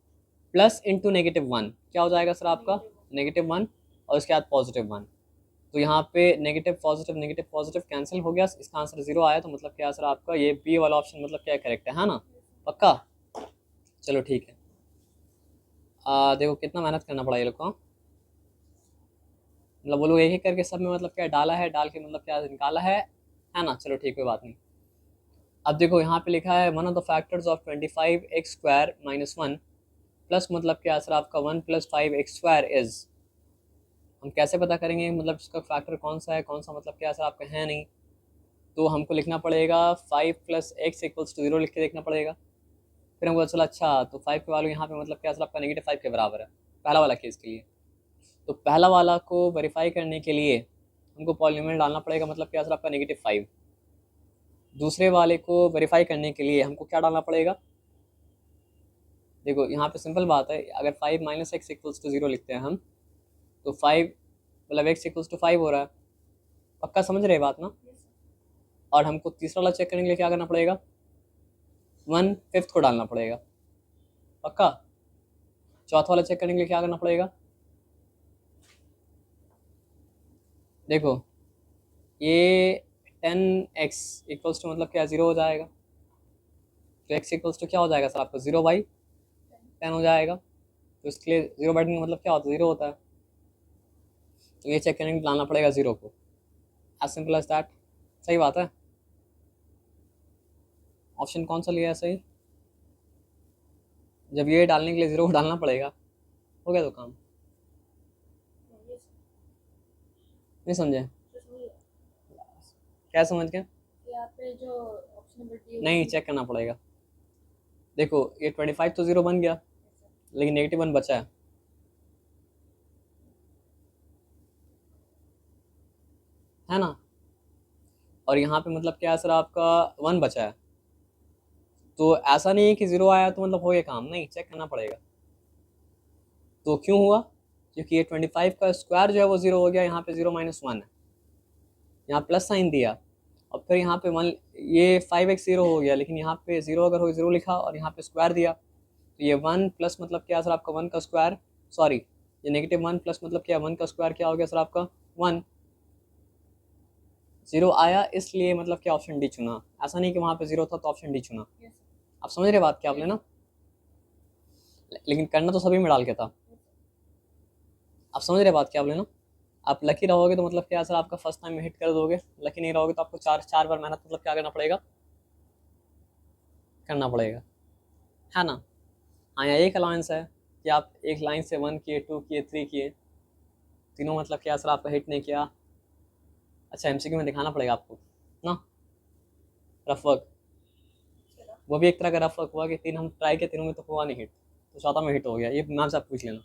A: प्लस इंटू -1 क्या हो जाएगा सर आपका -1 और उसके बाद +1। तो यहाँ पे नेगेटिव पॉजिटिव कैंसिल हो गया, इसका आंसर 0 आया। तो मतलब क्या सर आपका ये बी वाला ऑप्शन मतलब क्या करेक्ट है ना? पक्का? चलो ठीक है। देखो कितना मेहनत करना पड़ा ये लोग को, मतलब वो लोग एक एक करके सब में मतलब क्या डाला है, डाल के मतलब क्या निकाला है ना। चलो ठीक, कोई बात नहीं। अब देखो यहाँ पे लिखा है 1 of the factors of 25x² - 1 plus मतलब क्या सर आपका 1 + 5x² इज। हम कैसे पता करेंगे मतलब इसका फैक्टर कौन सा है, कौन सा मतलब क्या सर आपका है नहीं। तो हमको लिखना पड़ेगा 5 + x = 0 लिख के देखना पड़ेगा। फिर हमको चला अच्छा तो 5 के वैल्यू यहाँ पे मतलब क्या सर आपका -5 के बराबर है पहला वाला केस के लिए। तो पहला वाला को वेरीफाई करने के लिए हमको पॉलिनोमियल डालना पड़ेगा मतलब क्या सर आपका -5। दूसरे वाले को वेरीफाई करने के लिए हमको क्या डालना पड़ेगा? देखो यहाँ पे सिंपल बात है, अगर 5 - x = 0 लिखते हैं हम तो 5 मतलब x = 5 हो रहा है। पक्का समझ रहे बात ना? और हमको तीसरा वाला चेक करने के लिए क्या करना पड़ेगा? 1/5 को डालना पड़ेगा। पक्का? चौथा वाला चेक करने के लिए क्या करना पड़ेगा? देखो ये 10x = मतलब क्या 0 हो जाएगा। तो x = क्या हो जाएगा सर आपको 0/10 हो जाएगा। तो इसके लिए 0/10 मतलब क्या होता है 0 होता है। तो ये चेक करने के लिए डालना पड़ेगा 0 को, एज सिंपल एज दैट। सही बात है। ऑप्शन कौन सा लिया है सही? जब ये डालने के लिए 0 को डालना पड़ेगा, हो गया तो काम। नहीं समझे? क्या समझ गए?
B: यहाँ पे जो ऑप्शन नंबर डी
A: नहीं, चेक करना पड़ेगा। देखो ये 25 तो 0 बन गया, लेकिन -1 बचा है ना। और यहाँ पे मतलब क्या है सर आपका 1 बचा है। तो ऐसा नहीं है कि 0 आया तो मतलब हो गया काम, नहीं, चेक करना पड़ेगा। तो क्यों हुआ? क्योंकि ये 25 का स्क्वायर जो है वो 0 हो गया, यहाँ पे 0 - 1 है, यहाँ प्लस साइन दिया। और फिर यहाँ पे 1 ये 5x 0 हो गया, लेकिन यहाँ पे 0 अगर हो 0 लिखा और यहाँ पे स्क्वायर दिया तो ये 1 प्लस मतलब क्या सर आपका 1 का स्क्वायर, सॉरी ये -1 प्लस मतलब क्या 1 का स्क्वायर क्या हो गया सर आपका 1। 0 आया इसलिए मतलब क्या ऑप्शन डी चुना, ऐसा नहीं कि वहाँ पे 0 था तो ऑप्शन डी चुना। आप समझ रहे बात क्या आपने ना? लेकिन करना तो सभी में डाल के था। आप समझ रहे बात क्या आपने ना? आप लकी रहोगे तो मतलब क्या सर आपका फर्स्ट टाइम में हिट कर दोगे, लकी नहीं रहोगे तो आपको चार बार मेहनत मतलब क्या करना पड़ेगा, करना पड़ेगा, है ना। हाँ यहाँ एक अलाउंस है कि आप एक लाइन से 1 किए, 2 किए, 3 किए, तीनों मतलब क्या सर आपका हिट नहीं किया। अच्छा एमसीक्यू में दिखाना पड़ेगा आपको ना, रफ वर्क। वो भी एक तरह का रफ वर्क हुआ कि 3 हम ट्राई किए, तीनों में तो हुआ नहीं हिट, तो चौथा में हिट हो गया। ये मैम से आप पूछ लेना।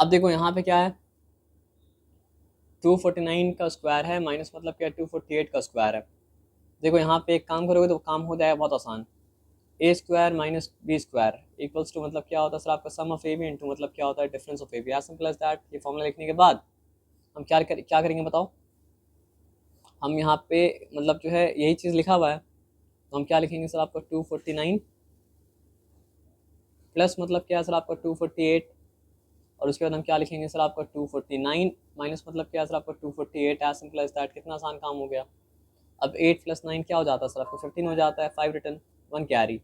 A: अब देखो यहाँ पे क्या है, 249 का स्क्वायर है माइनस मतलब क्या 248 का स्क्वायर है। देखो यहाँ पे एक काम करोगे तो काम हो जाएगा बहुत आसान। A square minus B square equals to मतलब क्या होता है सर आपका sum of A B into मतलब क्या होता है difference of A B. As simple as that. ये फॉर्मूला लिखने के बाद हम क्या करेंगे बताओ। हम यहाँ पे मतलब जो है यही चीज़ लिखा हुआ है, तो हम क्या लिखेंगे सर आपका 249 प्लस मतलब क्या है सर आपका 248, और उसके बाद हम क्या लिखेंगे सर आपका 249 माइनस मतलब क्या है सर आपका 248। As simple as that. कितना आसान काम हो गया। अब 8 प्लस 9 क्या हो जाता है सर आपका 15 हो जाता है। 5 रिटर्न 1 कैरी,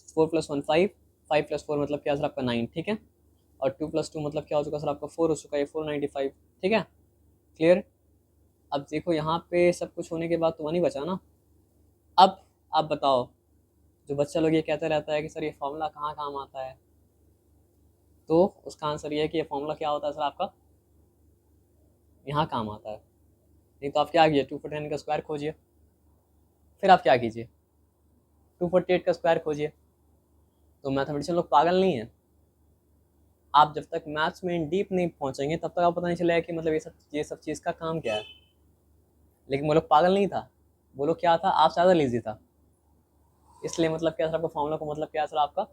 A: 4 प्लस 1 5, 5 प्लस 4 मतलब क्या सर आपका 9। ठीक है। और 2 प्लस 2 मतलब क्या हो चुका सर आपका 4 हो चुका है 495। ठीक है, क्लियर। अब देखो यहाँ पे सब कुछ होने के बाद तो 1 ही बचा ना। अब आप बताओ, जो बच्चा लोग ये कहते रहता है कि सर ये फॉर्मूला कहाँ काम आता है, तो उसका आंसर ये है कि ये फॉर्मूला क्या होता है सर आपका यहाँ काम आता है। नहीं तो आप क्या कीजिए 249 का स्क्वायर खोजिए, फिर आप क्या कीजिए 248 का स्क्वायर खोजिए। तो मैथमेटिशियन लोग पागल नहीं है। आप जब तक मैथ्स में डीप नहीं पहुंचेंगे तब तक आपको पता नहीं चलेगा कि मतलब ये सब चीज़ का काम क्या है। लेकिन वो लोग पागल नहीं था, वो लोग क्या था, आप ज़्यादा लेजी था, इसलिए मतलब क्या सर आपका फॉर्मूला को मतलब क्या सर आपका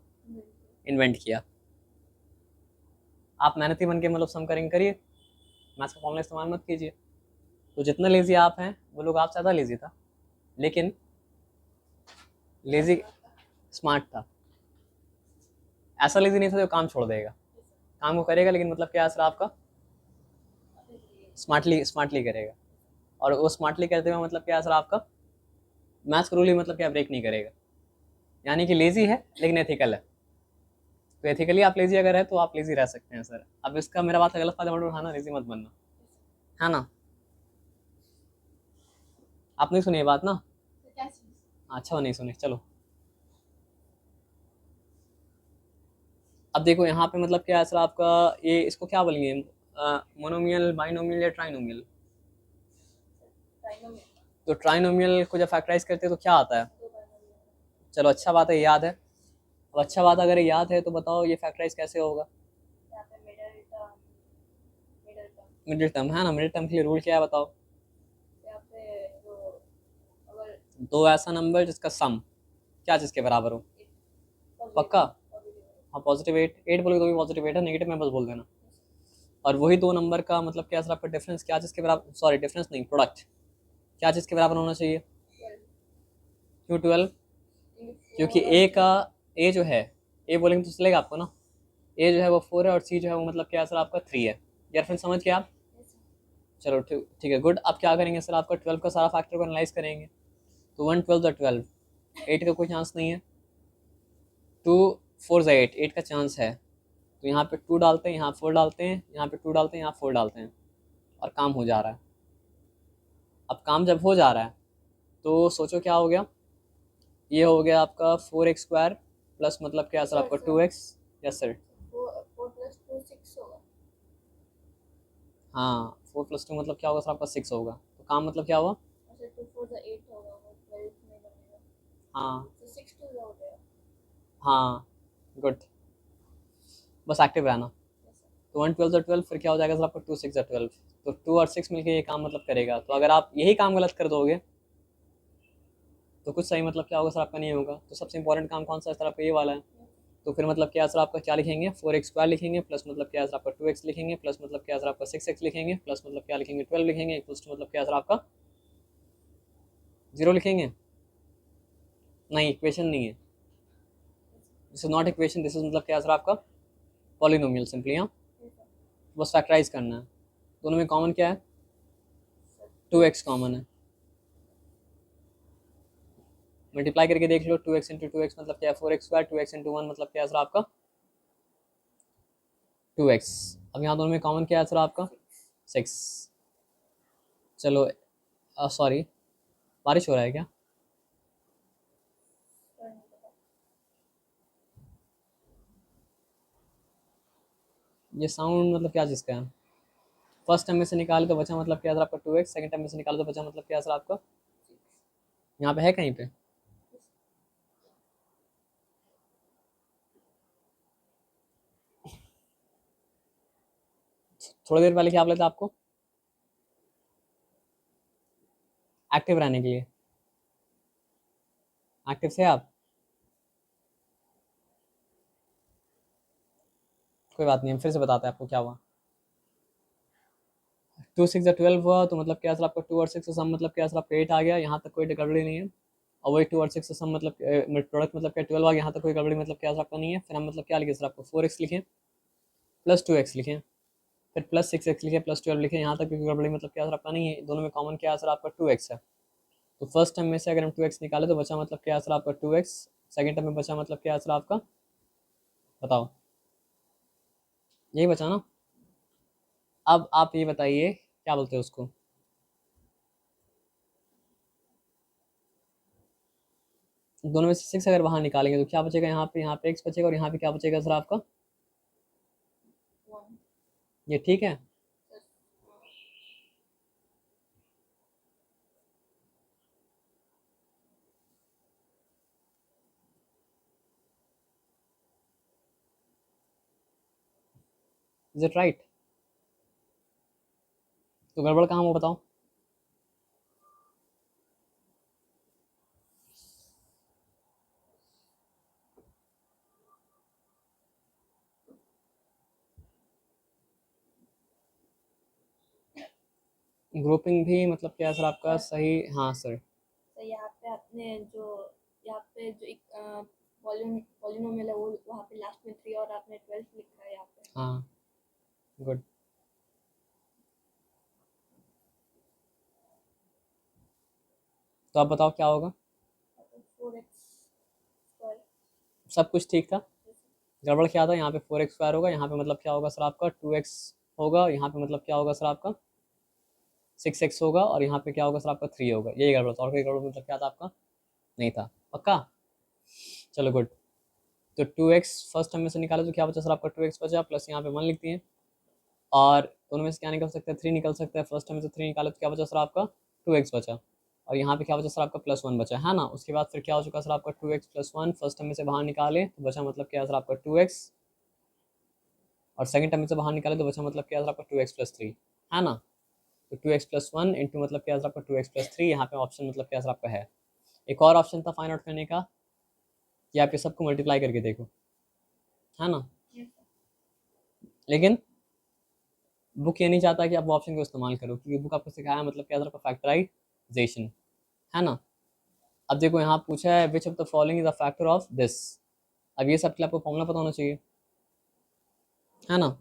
A: इन्वेंट किया। आप मेहनती बन के मतलब सम करेंगे करिए, मैथ्स का फॉर्मूला इस्तेमाल मत कीजिए। तो जितना लेजी आप हैं वो लोग आप ज़्यादा लेजी था, लेकिन लेजी स्मार्ट था। ऐसा लेजी नहीं था जो काम छोड़ देगा, काम को करेगा लेकिन मतलब क्या सर आपका स्मार्टली स्मार्टली करेगा। और वो स्मार्टली करते हुए मतलब क्या सर आपका मैथ्स का रूल ही मतलब क्या ब्रेक नहीं करेगा। यानी कि लेजी है लेकिन एथिकल है। तो एथिकली आप लेजी अगर है तो आप लेजी रह सकते हैं सर। अब इसका मेरा बात का गलत फायदा मत उठाना, लेजी मत बनना, है ना। आपने सुनी ये बात ना।
B: तो क्या चीज?
A: अच्छा नहीं सुनी, चलो। अब देखो यहाँ पे मतलब क्या है सर आपका, ये इसको क्या बोलेंगे, मोनोमियल बाइनोमियल या ट्राइनोमियल।
B: ट्राइनोमियल।
A: तो ट्राइनोमियल को जब फैक्टराइज करते हैं तो क्या आता है।
B: दो बाइनोमियल।
A: चलो अच्छा बात है याद है। अब अच्छा बात अगर याद है तो बताओ ये फैक्टराइज कैसे होगा।
B: यहाँ पे middle term, middle term.
A: Middle term है ना, मिडिल टर्म के लिए रूल क्या है बताओ।
B: यहाँ पे जो अगर
A: दो ऐसा नंबर जिसका सम क्या चीज़ के बराबर हो। पक्का। हाँ पॉजिटिव 8 बोलोगे तो भी पॉजिटिव 8 है, नेगेटिव में बस बोल देना। और वही दो नंबर का मतलब क्या सर आपका डिफरेंस क्या चीज़ के बराबर, सॉरी डिफरेंस नहीं प्रोडक्ट क्या चीज़ के बराबर होना चाहिए। क्यों 12। क्योंकि ए का ए जो है, ए बोलेंगे तो चलेगा आपको ना। ए जो है वो 4 है और सी जो है वो मतलब क्या सर आपका 3 है। यार फ्रेंड समझ गए आप। चलो ठीक ठीक है गुड। अब क्या करेंगे सर आपका 12 का सारा फैक्टर को एनालाइज करेंगे। तो 1 12 12, 8 का कोई चांस नहीं है। 2 4 8, 8 का चांस है। तो यहाँ पे 2 डालते हैं, यहाँ 4 डालते हैं, यहाँ पे 2 डालते हैं, यहाँ 4 डालते हैं, और काम हो जा रहा है। अब काम जब हो जा रहा है तो सोचो क्या हो गया। ये हो गया आपका 4x स्क्वायर प्लस मतलब क्या सर आपका 2x। Yes sir.
B: 4 प्लस 2 6 होगा।
A: हाँ 4 प्लस 2 मतलब क्या होगा सर आपका 6 होगा। तो काम मतलब क्या हुआ।
B: अच्छा 2 4 द 8 होगा, वो 12 में बनेगा।
A: हाँ
B: तो 6 2 हो गया।
A: हाँ गुड, बस एक्टिव रहना। तो 1 12 12 फिर क्या हो जाएगा सर आपका 2 6 12। तो 2 और 6 मिलके ये काम मतलब करेगा। तो अगर आप यही काम गलत कर दोगे तो कुछ सही मतलब क्या होगा सर आपका नहीं होगा। तो सबसे इंपॉर्टेंट काम कौन सा है सर आपका ये वाला है। तो फिर मतलब क्या सर आपका क्या लिखेंगे 4x स्क्वायर लिखेंगे प्लस मतलब क्या सर आपका 2x लिखेंगे प्लस मतलब क्या सर आपका 6x लिखेंगे प्लस मतलब क्या लिखेंगे 12 लिखेंगे इक्वल्स टू मतलब क्या सर आपका 0 लिखेंगे। नहीं इक्वेशन नहीं है, this is not equation, this is मतलब क्या सर आपका पॉलिनोमियल सिंपली। हाँ बस फैक्टराइज करना है। दोनों में कॉमन क्या है 2x कॉमन है। मल्टीप्लाई करके देख लो 2x इंटू 2x मतलब क्या है 4x स्क्वायर, 2x इंटू 1 मतलब क्या है सर आपका 2x। अब यहाँ दोनों में कॉमन क्या है सर आपका 6। चलो सॉरी बारिश हो रहा है क्या। ये साउंड मतलब क्या चीज़ का है। फर्स्ट टाइम में से निकाले तो बचा मतलब क्या सर आपका 2x, सेकंड टाइम में से निकालो तो बचा मतलब क्या सर आपका यहाँ पे है कहीं पे। थोड़ी देर पहले क्या बोले थे आपको, एक्टिव रहने के लिए। एक्टिव से आप, कोई बात नहीं, हम फिर से बताते हैं आपको क्या हुआ। 2 6 12 हुआ, तो मतलब क्या सर आपका 2 और 6 का सम मतलब क्या सर आपका 8 आ गया, यहाँ तक कोई गड़बड़ी नहीं है। और वही 2 और 6 का सम मतलब प्रोडक्ट मतलब क्या 12 आ गया, यहाँ तक कोई गड़बड़ी मतलब क्या सर आपका नहीं है। फिर हम मतलब क्या लिखे सर आपको 4x लिखें प्लस 2x लिखें, फिर प्लस 6x लिखें प्लस 12 लिखें, यहाँ तक कोई गड़बड़ी मतलब क्या सर आपका नहीं है। दोनों में कॉमन क्या है सर आपका 2x है। तो फर्स्ट टर्म में से अगर हम 2x निकाले तो बचा मतलब क्या सर आपका 2x, सेकेंड टर्म में बचा मतलब क्या सर आपका, बताओ, यही बचा ना। अब आप ये बताइए क्या बोलते हैं उसको, दोनों में से 6 अगर बाहर निकालेंगे तो क्या बचेगा, यहाँ पे x बचेगा और यहाँ पे क्या बचेगा सर आपका,
B: वन।
A: ये ठीक है। Is it right? तो गड़बड़ कहाँ वो बताओ। ग्रुपिंग भी मतलब क्या सर आपका सही, हाँ सर।
B: तो यहाँ पे आपने जो यहाँ पे जो एक पॉलिनोमियल है वो वहाँ पे लास्ट में 3 और आपने 12 लिखा है यहाँ पे।
A: हाँ गुड। तो आप बताओ क्या होगा।
B: 4x²।
A: सब कुछ ठीक था, गड़बड़ क्या था, यहाँ पे 4x² होगा, यहाँ पे मतलब क्या होगा सर आपका 2x होगा, यहाँ पे मतलब क्या होगा सर आपका 6x होगा, और यहाँ पे क्या होगा सर आपका 3 होगा। यही गड़बड़ था, और कोई गड़बड़ मतलब क्या था आपका नहीं था, पक्का। चलो गुड। तो 2x फर्स्ट टर्म में से निकाले तो क्या बचा सर आपका 2x बचा, प्लस यहाँ पे 1 लिखती हैं, और दोनों में से क्या निकल सकता है 3 निकल सकता है। फर्स्ट टर्म में से 3 निकाले तो क्या बचा सर आपका 2x बचा, और यहाँ पे क्या बचा सर आपका +1 बचा, है ना। उसके बाद फिर क्या हो चुका सर आपका 2x+1, फर्स्ट टर्म में से बाहर निकाले तो बचा मतलब क्या सर आपका 2x, और सेकंड टर्म में से बाहर निकाले तो बचा मतलब क्या सर आपका 2x+3, है ना। तो 2x+1 इंटू मतलब क्या सर आपका 2x+3, यहाँ पे ऑप्शन मतलब क्या सर आपका है। एक और ऑप्शन था फाइंड आउट करने का कि आप ये सबको मल्टीप्लाई करके देखो, है ना। लेकिन बुक ये नहीं चाहता कि आप वो ऑप्शन को इस्तेमाल करो, क्योंकि बुक आपको सिखाया मतलब क्या सर आपका फैक्टराइजेशन, है ना। अब देखो यहाँ पूछा है which of the following is a factor of this. अब ये सब के लिए आपको फॉर्मूला पता होना चाहिए, है ना।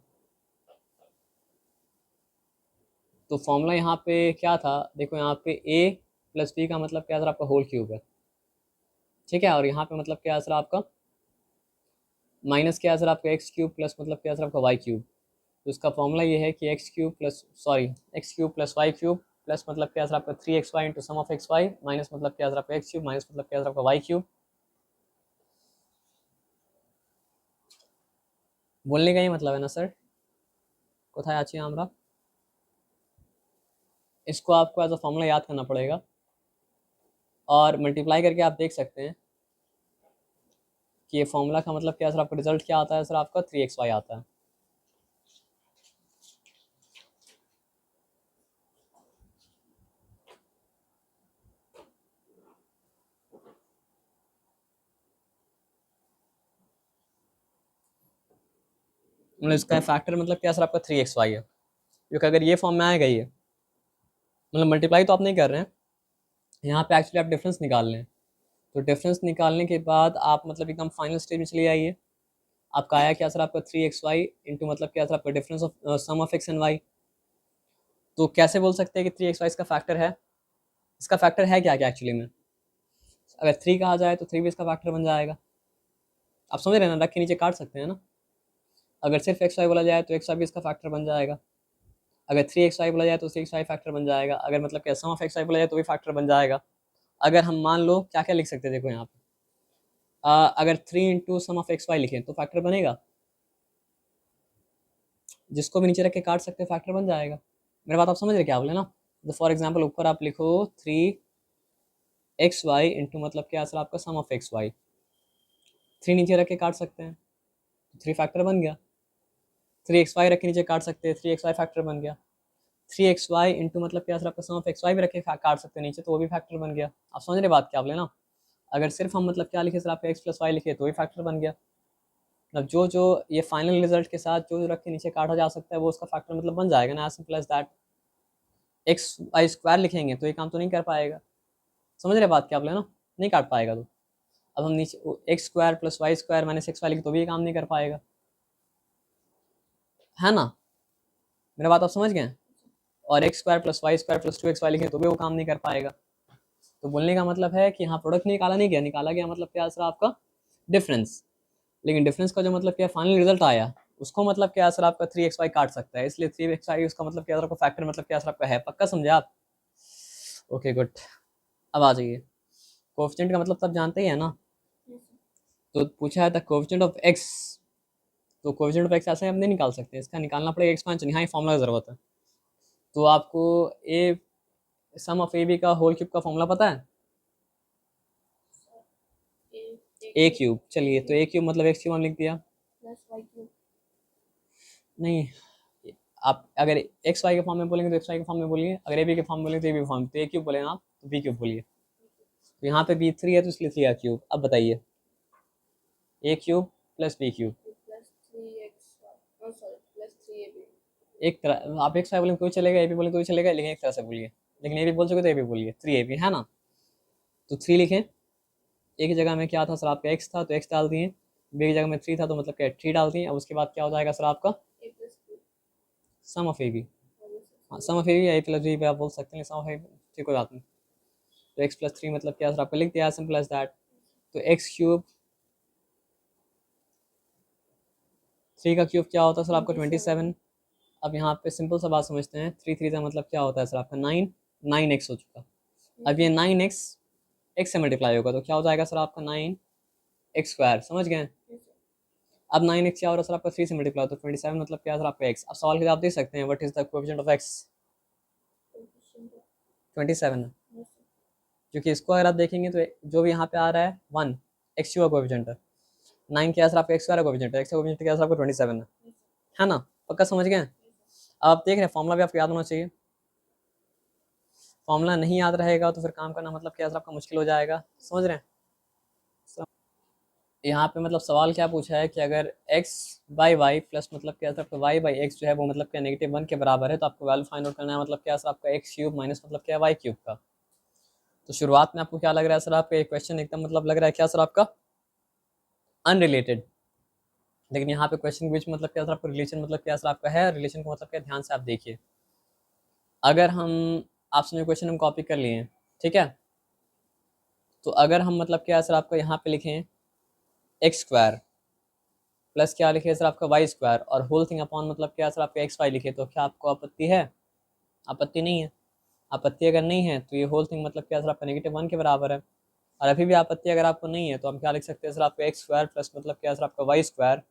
A: तो फॉर्मूला यहाँ पे क्या था, देखो यहाँ पे a प्लस बी का मतलब क्या सर आपका होल क्यूब है, ठीक है। और यहाँ पे मतलब क्या सर आपका माइनस क्या सर आपका एक्स क्यूब प्लस मतलब क्या सर आपका वाई क्यूब। तो इसका फॉर्मूला ये है कि x cube plus y cube plus मतलब क्या सर आपका 3xy into sum of x y, minus मतलब क्या सर आपका एक्स क्यूब, माइनस मतलब क्या सर आपका वाई क्यूब। बोलने का ही मतलब है ना सर, कोথায় আছি আমরা। इसको आपको एज अ फॉर्मूला याद करना पड़ेगा, और मल्टीप्लाई करके आप देख सकते हैं कि ये फॉर्मूला का मतलब क्या सर आपका रिजल्ट क्या आता है सर आपका 3xy आता है। मतलब इसका फैक्टर मतलब क्या सर आपका 3xy है, क्योंकि अगर ये फॉर्म में आएगा ये मतलब मल्टीप्लाई तो आप नहीं कर रहे हैं, यहाँ पे एक्चुअली आप डिफरेंस निकाल लें। तो डिफरेंस निकालने के बाद आप मतलब एकदम फाइनल स्टेज में चले आइए। आपका आया क्या सर आपका 3xy इंटू मतलब क्या सर आपका difference of sum of x and y. तो कैसे बोल सकते हैं कि 3xy इसका फैक्टर है, इसका फैक्टर है क्या क्या एक्चुअली में। अगर 3 कहा जाए तो 3 भी इसका फैक्टर बन जाएगा। आप समझ रहे हैं ना, रख के नीचे काट सकते हैं ना। अगर सिर्फ एक्स वाई बोला जाए तो एक्स वाई भी इसका फैक्टर बन जाएगा। अगर 3xy बोला जाए तो 3xy फैक्टर बन जाएगा। अगर मतलब क्या सम ऑफ एक्स वाई बोला जाए तो भी फैक्टर बन जाएगा। अगर हम मान लो क्या क्या लिख सकते हैं, देखो यहाँ पे अगर 3 into sum of x y लिखें तो फैक्टर बनेगा, जिसको भी नीचे रख के काट सकते हैं फैक्टर बन जाएगा। मेरे बात आप समझ रहे क्या बोले ना। तो फॉर एग्जाम्पल ऊपर आप लिखो 3xy इंटू मतलब क्या सर आपका सम ऑफ एक्स वाई, 3 नीचे रख के काट सकते हैं, 3 फैक्टर बन गया। 3xy रख के नीचे काट सकते हैं, 3xy फैक्टर बन गया। 3xy इंटू मतलब क्या सर आपका सम ऑफ xy भी रखे काट सकते हैं नीचे, तो वो भी फैक्टर बन गया। आप समझ रहे बात क्या आप लेना। अगर सिर्फ हम मतलब क्या लिखे सर आपका x प्लस वाई लिखे तो भी फैक्टर बन गया। मतलब जो जो ये फाइनल रिजल्ट के साथ जो रख के नीचे काटा जा सकता है वो उसका फैक्टर मतलब बन जाएगा ना, as simple as that. X y square लिखेंगे तो ये काम तो नहीं कर पाएगा। समझ रहे बात क्या आप लेना, नहीं काट पाएगा। तो अब हम नीचे x square plus y square minus x y लिखे तो भी ये काम नहीं कर पाएगा, है ना। मेरा बात आप समझ गए। और एक्स स्क्वायर प्लस 2xy लिखे तो भी वो काम नहीं कर पाएगा। तो बोलने का मतलब है कि यहाँ प्रोडक्ट निकाला नहीं गया, निकाला गया मतलब क्या सर आपका डिफरेंस। लेकिन डिफरेंस का जो मतलब क्या फाइनल रिजल्ट आया उसको मतलब क्या सर आपका 3xy काट सकता है, इसलिए 3xy उसका मतलब क्या सर आपका फैक्टर मतलब क्या सर आपका है। पक्का समझे आप। Okay good. अब आ जाइए, कोएफिशिएंट का मतलब सब जानते ही है ना। तो पूछा है था कोएफिशिएंट ऑफ एक्स, तो कोएफिशिएंट ऑफ एक्स ऐसे हम नहीं निकाल सकते, इसका निकालना पड़ेगा एक्सपेंशन। यहाँ फॉर्मूला की जरूरत है। तो आपको ए सम ऑफ ए बी का होल क्यूब का फॉर्मूला पता है। ए क्यूब, चलिए तो ए क्यूब मतलब एक्स क्यूब हम लिख दिया। नहीं, आप अगर एक्स वाई के फॉर्म में बोलेंगे तो एक्स वाई के फॉर्म में बोलिए, अगर ए बी के फॉर्म में बोलेंगे तो ए बी फॉर्म, तो ए क्यूब बोले आप तो बी क्यूब बोलिए। तो यहाँ पे बी 3 है तो इसलिए 3 क्यूब। अब बताइए ए क्यूब प्लस बी क्यूब, एक तरह आप एक्स वाई बोलेंगे तो भी चलेगा, ए बी बोलेंगे तो भी चलेगा, लेकिन एक तरह से बोलिए। लेकिन ए बी बोल चुके तो ए बी बोलिए, 3ab है ना। तो 3 लिखें, एक जगह में क्या था सर आपका एक्स था तो एक्स डाल दिए, बी की जगह में 3 था तो मतलब क्या 3 डाल दिए। अब उसके बाद क्या हो जाएगा सर आपका सम ऑफ ए बी। हाँ sum of A B, A plus B आप बोल सकते हैं, सम ऑफ ए बी ठीक हो जाती है। तो एक्स प्लस 3 मतलब क्या सर आपका लिख दिया, सिंपल एज दैट। तो एक्स क्यूब 3 का क्यूब क्या होता है सर आपका 27। अब यहाँ पे सिंपल सा बात समझते हैं, 3 3 का मतलब क्या होता है सर आपका 9, 9x हो चुका। अब ये 9x x से मल्टीप्लाई होगा तो क्या हो जाएगा सर आपका 9x स्क्वायर, समझ गए। अब 9x क्या हो रहा है सर आपका 3 से मल्टीप्लाई, तो 27 मतलब क्या सर आपका x। अब सवाल के आप देख सकते हैं what is the coefficient of x, 27 है। क्योंकि इसको अगर आप देखेंगे तो जो भी यहाँ पे आ रहा है 1 x क्यूब का कोएफिशिएंट है, 9 क्या सर आपका x स्क्वायर का कोएफिशिएंट है, x का कोएफिशिएंट क्या सर आपका 27 है ना। पक्का समझ गए। अब आप देख रहे हैं फॉर्मूला भी आपको याद होना चाहिए। फॉर्मूला नहीं याद रहेगा तो फिर काम करना मतलब क्या सर आपका मुश्किल हो जाएगा, समझ रहे हैं। यहाँ पे मतलब सवाल क्या पूछा है कि अगर x बाई वाई प्लस मतलब क्या सर आपका y बाई एक्स जो है वो मतलब क्या -1 के बराबर है, तो आपको वैल्यू फाइंड आउट करना है मतलब क्या सर आपका x क्यूब माइनस मतलब क्या y क्यूब का। तो शुरुआत में आपको क्या लग रहा है सर आपका एक क्वेश्चन एकदम मतलब लग रहा है क्या सर आपका अनरिलेटेड, लेकिन यहाँ पे क्वेश्चन के बीच मतलब क्या सर आपका रिलेशन मतलब क्या सर आपका है, रिलेशन को मतलब क्या ध्यान से आप देखिए। अगर हम आप समझे क्वेश्चन हम कॉपी कर लिए, ठीक है। तो अगर हम मतलब क्या सर आपका यहाँ पे लिखें एक्स स्क्वायर प्लस क्या लिखे सर आपका वाई स्क्वायर और होल थिंग अपॉन मतलब क्या सर आपका एक्स वाई लिखे, तो क्या आपको आपत्ति है। आपत्ति नहीं है। आपत्ति अगर नहीं है तो ये होल थिंग मतलब क्या सर आपका -1 के बराबर है। और अभी भी आपत्ति अगर आपको नहीं है तो हम क्या लिख सकते हैं सर आपका एक्स स्क्वायर प्लस मतलब क्या सर आपका वाई स्क्वायर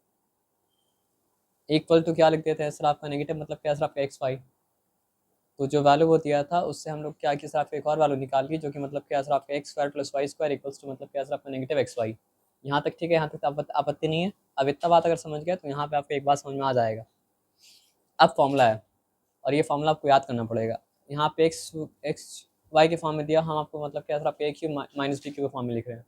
A: इक्वल टू क्या लिख देते हैं सर आपका नेगेटिव मतलब क्या सर आपका एक्स वाई। तो जो वैल्यू वो दिया था उससे हम लोग क्या किया सर आपका एक और वैल्यू निकाल ली जो कि मतलब क्या सर आपका x square plus y square equals to मतलब क्या सर आपका नेगेटिव एक्स वाई। यहाँ तक ठीक है, यहाँ तक आपत्ति नहीं है। अब इतना बात अगर समझ गया तो यहाँ पे आपको एक बात समझ में आ जाएगा। अब फॉर्मूला है और ये फॉर्मूला आपको याद करना पड़ेगा। यहाँ पे एक्स एक्स वाई के फॉर्म में दिया, हम आपको मतलब क्या सर आप ए क्यूब माइनस बी क्यूब के फॉर्म में लिख रहे हैं।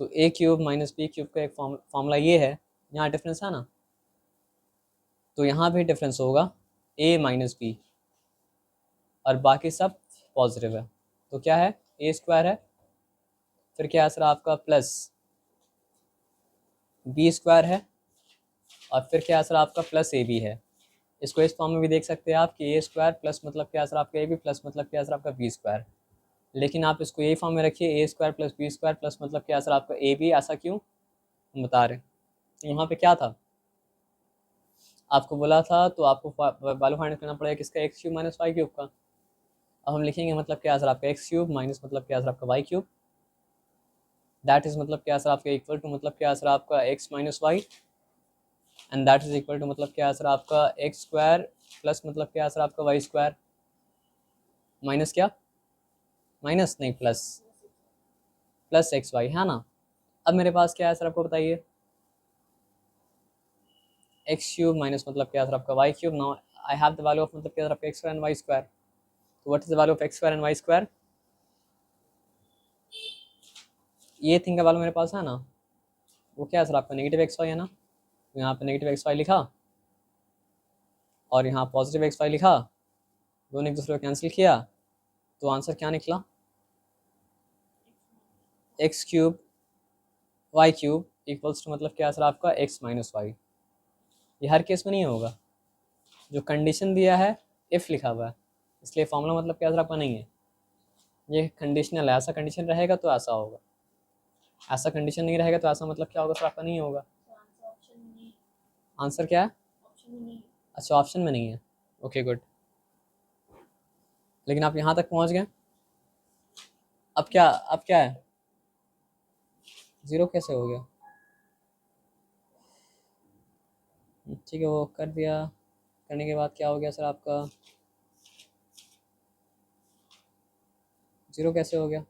A: तो ए क्यूब माइनस बी क्यूब का एक फॉर्मूला ये है, यहाँ डिफरेंस है ना, तो यहाँ भी डिफरेंस होगा ए माइनस बी और बाकी सब पॉजिटिव है। तो क्या है ए स्क्वायर है, फिर क्या है सर आपका प्लस बी स्क्वायर है और फिर क्या है सर आपका प्लस ए बी है। इसको इस फॉर्म में भी देख सकते हैं आप कि ए स्क्वायर प्लस मतलब क्या सर आपका ए बी प्लस मतलब क्या सर आपका बी स्क्वायर। लेकिन आप इसको यही फॉर्म में रखिए A square plus B square plus मतलब क्या सर आपका ए बी, ऐसा क्यों हम बता रहे हैं। यहाँ पे क्या था आपको बोला था तो आपको वैल्यू फाइंड करना पड़ेगा किसका x cube minus y cube का। अब हम लिखेंगे मतलब क्या सर आपका एक्स क्यूब माइनस मतलब क्या सर आपका वाई क्यूब, दैट इज मतलब क्या सर आपका इक्वल टू मतलब क्या सर आपका x minus y and that is equal to मतलब क्या सर आपका एक्स स्क्वायर प्लस मतलब क्या सर आपका वाई स्क्वायर माइनस क्या माइनस नहीं प्लस प्लस एक्स वाई, है ना। अब मेरे पास क्या है सर आपको बताइए एक्स क्यूब माइनस मतलब क्या सर आपका Y cube. Now I have the value of मतलब क्या X square and Y square, तो what is the value of X square and Y square, ये थिंग का वैल्यू मेरे पास है ना, वो क्या है सर आपका नेगेटिव एक्स वाई है ना, यहाँ पे नेगेटिव एक्स वाई लिखा और यहाँ पॉजिटिव एक्स वाई लिखा, दोनों एक दूसरे को कैंसिल किया, तो आंसर क्या निकला, x cube y cube equals to मतलब क्या सर आपका एक्स माइनस वाई। ये हर केस में नहीं होगा, जो कंडीशन दिया है इफ़ लिखा हुआ है, इसलिए फॉर्मूला मतलब क्या सर आपका नहीं है, ये कंडीशनल है, ऐसा कंडीशन रहेगा तो ऐसा होगा, ऐसा कंडीशन नहीं रहेगा तो ऐसा मतलब क्या होगा सर आपका नहीं होगा। आंसर क्या है, अच्छा ऑप्शन में नहीं है, ओके गुड, लेकिन आप यहाँ तक पहुँच गए, अब क्या है, ज़ीरो कैसे हो गया, ठीक है वो कर दिया, करने के बाद क्या हो गया सर आपका, ज़ीरो कैसे हो गया,